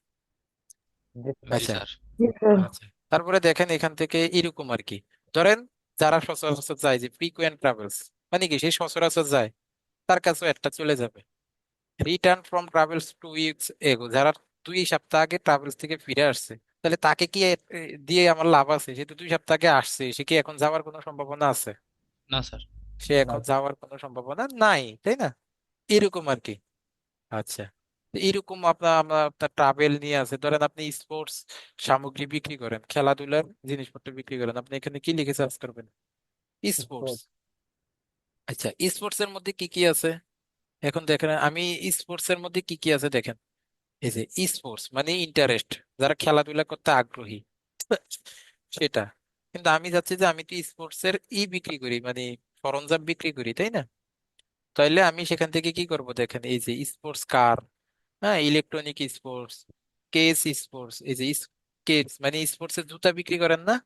জি জি স্যার। আচ্ছা। স্যার। জি স্যার। আচ্ছা, তারপরে দেখেন এখান থেকে এরকম আর কি, ধরেন যারা সচরাচর যায়, যে ফ্রিকোয়েন্ট ট্রাভেলস, মানে কি সে সচরাচর যায়, তার কাছেও একটা চলে যাবে। রিটার্ন ফ্রম ট্রাভেলস 2 উইকস এগো, যারা 2 সপ্তাহ আগে ট্রাভেলস থেকে ফিরে আসছে, তাহলে তাকে কি দিয়ে আমার লাভ আছে? সে তো 2 সপ্তাহ আগে আসছে, সে কি এখন যাওয়ার কোনো সম্ভাবনা আছে? না স্যার। সে না এখন স্যার। যাওয়ার কোনো সম্ভাবনা নাই, তাই না? এরকম আর কি। আচ্ছা, তো এরকম আপনার আমরা ট্রাভেল নিয়ে আছে, ধরেন আপনি স্পোর্টস সামগ্রী বিক্রি করেন, খেলাধুলার জিনিসপত্র বিক্রি করেন, আপনি এখানে কি লিখে সার্চ করবেন? স্পোর্টস। স্পোর্ট। আচ্ছা, স্পোর্টস এর মধ্যে কি কি আছে? এখন দেখেন আমি স্পোর্টস এর মধ্যে কি কি আছে দেখেন। এই যে স্পোর্টস মানে ইন্টারেস্ট, যারা খেলাধুলা করতে আগ্রহী সেটা। কিন্তু আমি যাচ্ছি যে আমি তো স্পোর্টস এর বিক্রি করি, মানে সরঞ্জাম বিক্রি করি, তাই না? তাইলে আমি সেখান থেকে কি করব দেখেন, এই যে স্পোর্টস কার, হ্যাঁ, ইলেকট্রনিক স্পোর্টস, কেস স্পোর্টস, এই যে কেস মানে স্পোর্টস এর জুতা বিক্রি করেন না,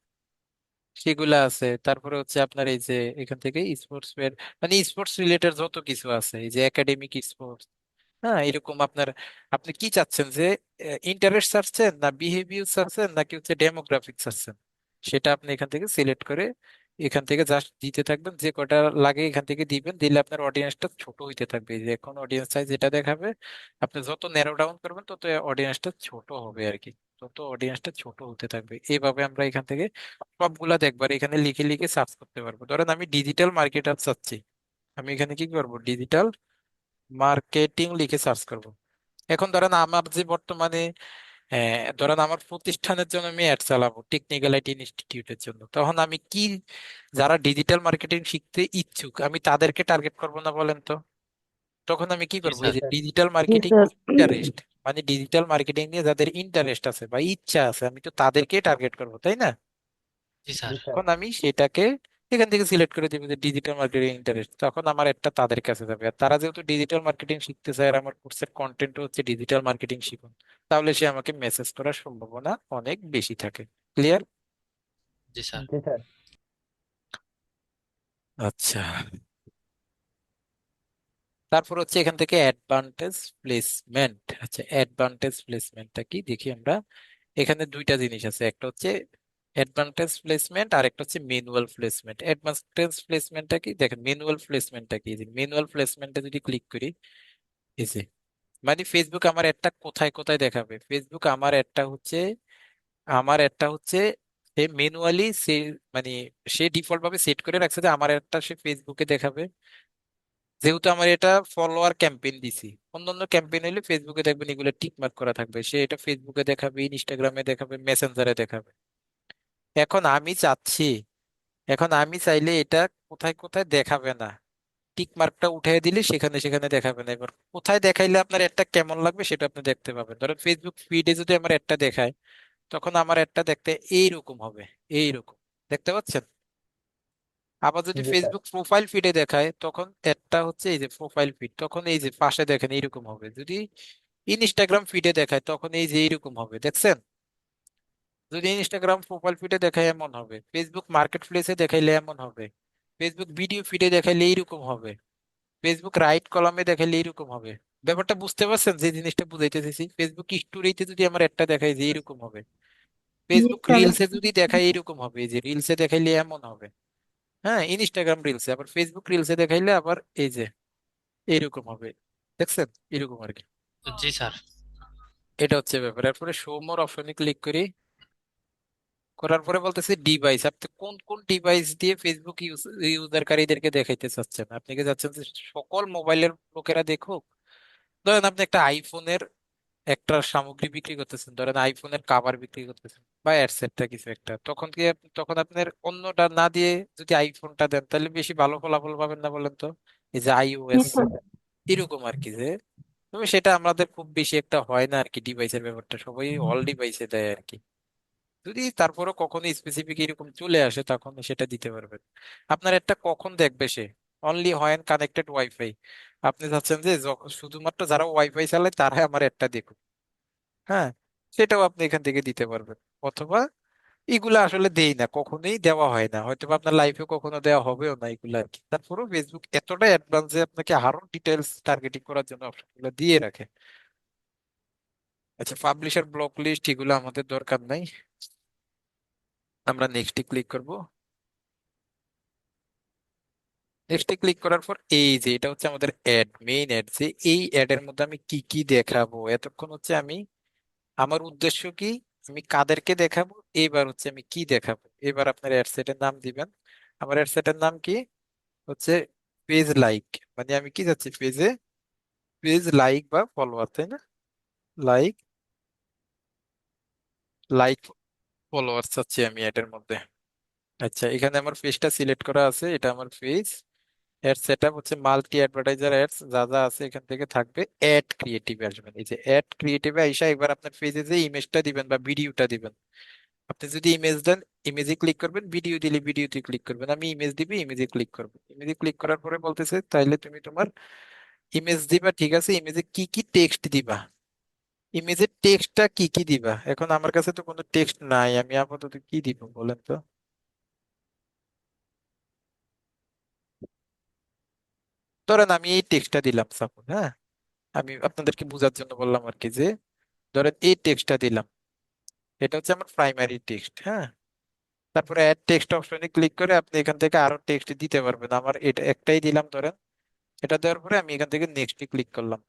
সেগুলা আছে। তারপরে হচ্ছে আপনার এই যে এখান থেকে স্পোর্টস ওয়্যার, মানে স্পোর্টস রিলেটেড যত কিছু আছে, এই যে একাডেমিক স্পোর্টস, হ্যাঁ, এরকম আপনার, আপনি কি চাচ্ছেন যে ইন্টারেস্ট চাচ্ছেন, না বিহেভিয়ার চাচ্ছেন, নাকি হচ্ছে ডেমোগ্রাফিক চাচ্ছেন, সেটা আপনি এখান থেকে সিলেক্ট করে এখান থেকে জাস্ট দিতে থাকবেন, যে কটা লাগে এখান থেকে দিবেন, দিলে আপনার অডিয়েন্সটা ছোট হইতে থাকবে। এই যে এখন অডিয়েন্স সাইজ যেটা দেখাবে, আপনি যত ন্যারো ডাউন করবেন তত অডিয়েন্সটা ছোট হবে আর কি, তত অডিয়েন্সটা ছোট হতে থাকবে। এইভাবে আমরা এখান থেকে সবগুলা দেখবার এখানে লিখে লিখে সার্চ করতে পারবো। ধরেন আমি ডিজিটাল মার্কেটার চাচ্ছি, আমি এখানে কি করবো? ডিজিটাল মার্কেটিং লিখে সার্চ করব। এখন ধরেন আমার যে বর্তমানে ধরেন আমার প্রতিষ্ঠানের জন্য আমি অ্যাড চালাবো, টেকনিক্যাল আইটি ইনস্টিটিউটের জন্য, তখন আমি কি, যারা ডিজিটাল মার্কেটিং শিখতে ইচ্ছুক আমি তাদেরকে টার্গেট করব না? বলেন তো। তখন আমি কি জি করবো? এই স্যার। যে ডিজিটাল জি মার্কেটিং স্যার। ইন্টারেস্ট, মানে ডিজিটাল মার্কেটিং নিয়ে যাদের ইন্টারেস্ট আছে বা ইচ্ছা আছে, আমি তো তাদেরকে টার্গেট করবো, তাই না? জি জি স্যার। স্যার। তখন আমি সেটাকে এখান থেকে সিলেক্ট করে দিব যে ডিজিটাল মার্কেটিং ইন্টারেস্ট, তখন আমার একটা তাদের কাছে যাবে। আর তারা যেহেতু ডিজিটাল মার্কেটিং শিখতে চায়, আর আমার কোর্সের কন্টেন্ট হচ্ছে ডিজিটাল মার্কেটিং শিখুন, তাহলে সে আমাকে মেসেজ করার সম্ভাবনা অনেক বেশি থাকে। ক্লিয়ার? জি স্যার। জি স্যার। আচ্ছা, তারপর হচ্ছে এখান থেকে অ্যাডভান্টেজ প্লেসমেন্ট। আচ্ছা, অ্যাডভান্টেজ প্লেসমেন্টটা কি দেখি আমরা। এখানে দুইটা জিনিস আছে, একটা হচ্ছে অ্যাডভান্টেজ প্লেসমেন্ট আর একটা হচ্ছে ম্যানুয়াল প্লেসমেন্ট। অ্যাডভান্টেজ প্লেসমেন্টটা কি দেখেন, ম্যানুয়াল প্লেসমেন্টটা কি, ম্যানুয়াল প্লেসমেন্টে যদি ক্লিক করি, এই যে মানে ফেসবুক আমার একটা কোথায় কোথায় দেখাবে, ফেসবুক আমার একটা হচ্ছে সে ম্যানুয়ালি সে, মানে সে ডিফল্ট ভাবে সেট করে রাখছে যে আমার একটা সে ফেসবুকে দেখাবে, যেহেতু আমার এটা ফলোয়ার ক্যাম্পেইন দিছি। অন্যান্য ক্যাম্পেইন হলে ফেসবুকে দেখবেন এগুলো টিক মার্ক করা থাকবে, সে এটা ফেসবুকে দেখাবে, ইনস্টাগ্রামে দেখাবে, মেসেঞ্জারে দেখাবে। এখন আমি চাচ্ছি, এখন আমি চাইলে এটা কোথায় কোথায় দেখাবে না, টিক মার্কটা উঠিয়ে দিলে সেখানে সেখানে দেখাবে না। এবার কোথায় দেখাইলে আপনার একটা কেমন লাগবে সেটা আপনি দেখতে পাবেন। ধরেন ফেসবুক ফিডে যদি আমার একটা দেখায়, তখন আমার একটা দেখতে এইরকম হবে, এইরকম, দেখতে পাচ্ছেন? আবার যদি জি স্যার। ফেসবুক প্রোফাইল ফিডে দেখায়, তখন একটা হচ্ছে এই যে প্রোফাইল ফিড, তখন এই যে পাশে দেখেন এইরকম হবে। যদি ইনস্টাগ্রাম ফিডে দেখায় তখন এই যে এইরকম হবে, দেখছেন? যদি ইনস্টাগ্রাম প্রোফাইল ফিডে দেখায় এমন হবে, ফেসবুক মার্কেট প্লেসে দেখাইলে এমন হবে, ফেসবুক ভিডিও ফিডে দেখাইলে এইরকম হবে, ফেসবুক রাইট কলামে দেখাইলে এইরকম হবে। ব্যাপারটা বুঝতে পারছেন যে জিনিসটা বুঝাইতে চাইছি? ফেসবুক স্টোরিতে যদি আমার একটা দেখায় যে এইরকম হবে, জি ফেসবুক স্যার। রিলসে যদি দেখায় এইরকম হবে, এই যে রিলসে দেখাইলে এমন হবে, হ্যাঁ, ইনস্টাগ্রাম রিলসে, আবার ফেসবুক রিলসে দেখাইলে আবার এই যে এইরকম হবে, দেখছেন? এরকম আর কি। জি স্যার। এটা হচ্ছে ব্যাপার। এরপরে শো মোর অপশনে ক্লিক করি, করার পরে বলতেছে ডিভাইস, আপনি কোন কোন ডিভাইস দিয়ে ফেসবুক ইউজারকারীদেরকে দেখাইতে চাচ্ছেন। আপনি কি চাচ্ছেন যে সকল মোবাইলের লোকেরা দেখুক? ধরেন আপনি একটা আইফোনের একটা সামগ্রী বিক্রি করতেছেন, ধরেন আইফোনের কাভার বিক্রি করতেছেন বা এটসেট্রা কিছু একটা, তখন কি তখন আপনার অন্যটা না দিয়ে যদি আইফোনটা দেন তাহলে বেশি ভালো ফলাফল পাবেন না বলেন তো? এই যে জি আইওএস স্যার। এরকম আর কি, যে তবে সেটা আমাদের খুব বেশি একটা হয় না আর কি, ডিভাইসের ব্যাপারটা সবাই অল ডিভাইসে দেয় আর কি। যদি তারপরও কখনো স্পেসিফিক এরকম চলে আসে তখন সেটা দিতে পারবেন। আপনার একটা কখন দেখবে সে? অনলি হয় কানেক্টেড ওয়াইফাই। আপনি চাচ্ছেন যে শুধুমাত্র যারা ওয়াইফাই চালায় তারাই আমার একটা দেখুক, হ্যাঁ, সেটাও আপনি এখান থেকে দিতে পারবেন। অথবা এগুলা আসলে দেই না, কখনোই দেওয়া হয় না, হয়তো বা আপনার লাইফে কখনো দেওয়া হবেও না এগুলা আর কি। তারপরেও ফেসবুক এতটা অ্যাডভান্স যে আপনাকে আরো ডিটেলস টার্গেটিং করার জন্য অপশনগুলো দিয়ে রাখে। আচ্ছা, পাবলিশার ব্লক লিস্ট এগুলো আমাদের দরকার নাই, আমরা নেক্সটে ক্লিক করব। নেক্সটে ক্লিক করার পর এই যে এটা হচ্ছে আমাদের অ্যাড, মেইন অ্যাড, যে এই অ্যাড এর মধ্যে আমি কি কি দেখাবো। এতক্ষণ হচ্ছে আমি আমার উদ্দেশ্য কি, আমি কাদেরকে দেখাবো, এবার হচ্ছে আমি কি দেখাবো। এবার আপনার অ্যাডসেটের নাম দিবেন। আমার অ্যাডসেটের নাম কি হচ্ছে পেজ লাইক, মানে আমি কি যাচ্ছি পেজে, পেজ লাইক বা ফলোয়ার, তাই না? লাইক, লাইক ফলোয়ার চাচ্ছি আমি এটার মধ্যে। আচ্ছা, এখানে আমার পেজটা সিলেক্ট করা আছে, এটা আমার পেজ। এর সেটআপ হচ্ছে মাল্টি অ্যাডভার্টাইজার অ্যাডস, যা যা আছে এখান থেকে থাকবে। অ্যাড ক্রিয়েটিভ আসবেন, এই যে অ্যাড ক্রিয়েটিভে আইসা এবার আপনার পেজে যে ইমেজটা দিবেন বা ভিডিওটা দিবেন, আপনি যদি ইমেজ দেন ইমেজে ক্লিক করবেন, ভিডিও দিলে ভিডিওতে ক্লিক করবেন। আমি ইমেজ দিবি, ইমেজে ক্লিক করবো। ইমেজে ক্লিক করার পরে বলতেছে তাইলে তুমি তোমার ইমেজ দিবা, ঠিক আছে, ইমেজে কি কি টেক্সট দিবা, ইমেজের টেক্সটটা কি কি দিবা। এখন আমার কাছে তো কোনো টেক্সট নাই, আমি আপাতত কি দিব বলেন তো? ধরেন আমি এই টেক্সটটা দিলাম সাপোজ, হ্যাঁ, আমি আপনাদেরকে বোঝার জন্য বললাম আর কি, যে ধরেন এই টেক্সটটা দিলাম, এটা হচ্ছে আমার প্রাইমারি টেক্সট, হ্যাঁ। তারপরে অ্যাড টেক্সট অপশনে ক্লিক করে আপনি এখান থেকে আরো টেক্সট দিতে পারবেন। আমার এটা একটাই দিলাম ধরেন, এটা দেওয়ার পরে আমি এখান থেকে নেক্সটে ক্লিক করলাম।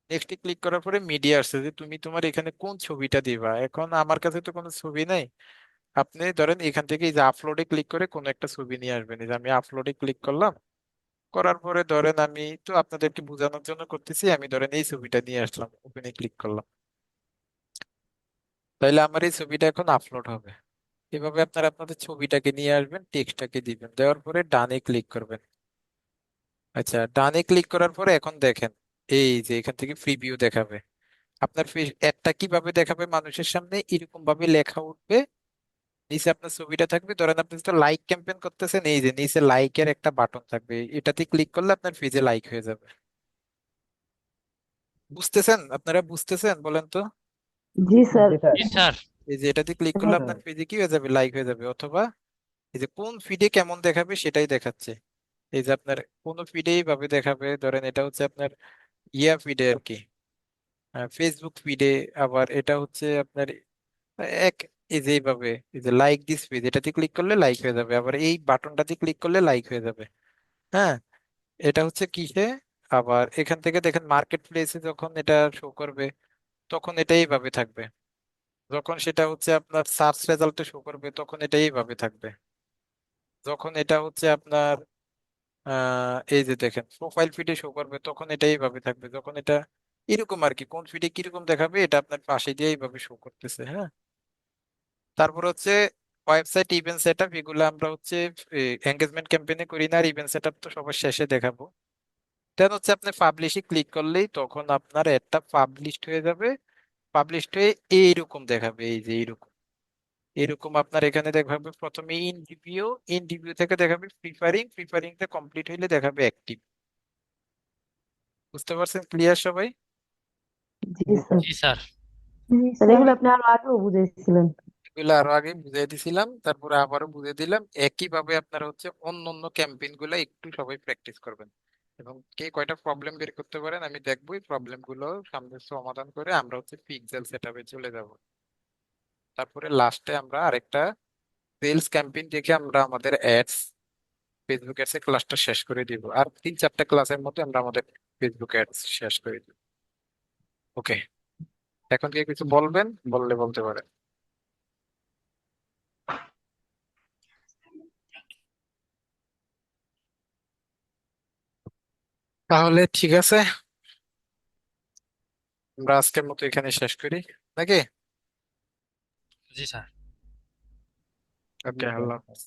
নেক্সটে ক্লিক করার পরে মিডিয়া আসছে যে তুমি তোমার এখানে কোন ছবিটা দিবা। এখন আমার কাছে তো কোনো ছবি নাই, আপনি ধরেন এখান থেকে এই যে আপলোডে ক্লিক করে কোনো একটা ছবি নিয়ে আসবেন। এই যে আমি আপলোডে ক্লিক করলাম, করার পরে ধরেন আমি তো আপনাদেরকে বোঝানোর জন্য করতেছি, আমি ধরেন এই ছবিটা নিয়ে আসলাম, ওখানে ক্লিক করলাম, তাইলে আমার এই ছবিটা এখন আপলোড হবে। এভাবে আপনারা আপনাদের ছবিটাকে নিয়ে আসবেন, টেক্সটটাকে দিবেন, দেওয়ার পরে ডানে ক্লিক করবেন। আচ্ছা, ডানে ক্লিক করার পরে এখন দেখেন এই যে এখান থেকে প্রিভিউ দেখাবে। আপনার অ্যাডটা কিভাবে দেখাবে মানুষের সামনে, এরকম ভাবে লেখা উঠবে, নিচে আপনার ছবিটা থাকবে। ধরেন আপনি তো লাইক ক্যাম্পেইন করতেছেন, এই যে নিচে লাইকের একটা বাটন থাকবে, এটাতে ক্লিক করলে আপনার পেজে লাইক হয়ে যাবে। বুঝতেছেন? আপনারা বুঝতেছেন বলেন তো? জি স্যার। জি স্যার। জি স্যার। এই যে এটাতে ক্লিক করলে হ্যাঁ। আপনার পেজে কি হয়ে যাবে, লাইক হয়ে যাবে। অথবা এই যে কোন ফিডে কেমন দেখাবে সেটাই দেখাচ্ছে। এই যে আপনার কোন ফিডেই ভাবে দেখাবে, ধরেন এটা হচ্ছে আপনার ইয়া ফিডে আর কি, ফেসবুক ফিডে। আবার এটা হচ্ছে আপনার এক, এই যে এইভাবে এই যে লাইক দিস পেজ, এটাতে ক্লিক করলে লাইক হয়ে যাবে, আবার এই বাটনটাতে ক্লিক করলে লাইক হয়ে যাবে, হ্যাঁ। এটা হচ্ছে কিসে, আবার এখান থেকে দেখেন মার্কেট প্লেসে যখন এটা শো করবে তখন এটা এইভাবে থাকবে। যখন সেটা হচ্ছে আপনার সার্চ রেজাল্টে শো করবে তখন এটা এইভাবে থাকবে। যখন এটা হচ্ছে আপনার এই যে দেখেন প্রোফাইল ফিডে শো করবে তখন এটা এইভাবে থাকবে। যখন এটা এরকম আর কি, কোন ফিডে কিরকম দেখাবে এটা আপনার পাশে দিয়ে এইভাবে শো করতেছে, হ্যাঁ। তারপর হচ্ছে ওয়েবসাইট ইভেন্ট সেটআপ, এগুলো আমরা হচ্ছে এঙ্গেজমেন্ট ক্যাম্পেইনে করি না, আর ইভেন্ট সেটআপ তো সবার শেষে দেখাবো। দেন হচ্ছে আপনি পাবলিশে ক্লিক করলেই তখন আপনার একটা পাবলিশড হয়ে যাবে। পাবলিশড হয়ে এইরকম দেখাবে, এই যে এইরকম, এরকম আপনার এখানে দেখাবে প্রথমে ইন রিভিউ, ইন রিভিউ থেকে দেখাবে প্রিফারিং, প্রিফারিং তে কমপ্লিট হইলে দেখাবে অ্যাক্টিভ। বুঝতে পারছেন ক্লিয়ার সবাই? জি জি স্যার। স্যার। জি স্যার। জি স্যার স্যার। এগুলো আপনি আরো আগেও বুঝাইছিলেন। এগুলো আরো আগে বুঝিয়ে দিছিলাম, তারপরে আবারও বুঝিয়ে দিলাম। একইভাবে আপনারা হচ্ছে অন্য অন্য ক্যাম্পেইন গুলো একটু সবাই প্র্যাকটিস করবেন, এবং কে কয়টা প্রবলেম বের করতে পারেন আমি দেখবো। এই প্রবলেম গুলো সামনে সমাধান করে আমরা হচ্ছে পিক্সেল সেটআপে চলে যাব। তারপরে লাস্টে আমরা আরেকটা সেলস ক্যাম্পেইন দেখে আমরা আমাদের অ্যাডস, ফেসবুক অ্যাডস এর ক্লাসটা শেষ করে দিব। আর 3-4টা ক্লাসের মধ্যে আমরা আমাদের ফেসবুক অ্যাডস শেষ করে দিব। ওকে, এখন কি কিছু বলবেন? বললে বলতে পারেন। তাহলে ঠিক আছে, আমরা আজকের মতো এখানে শেষ করি নাকি? জি স্যার। ওকে, আল্লাহ হাফেজ।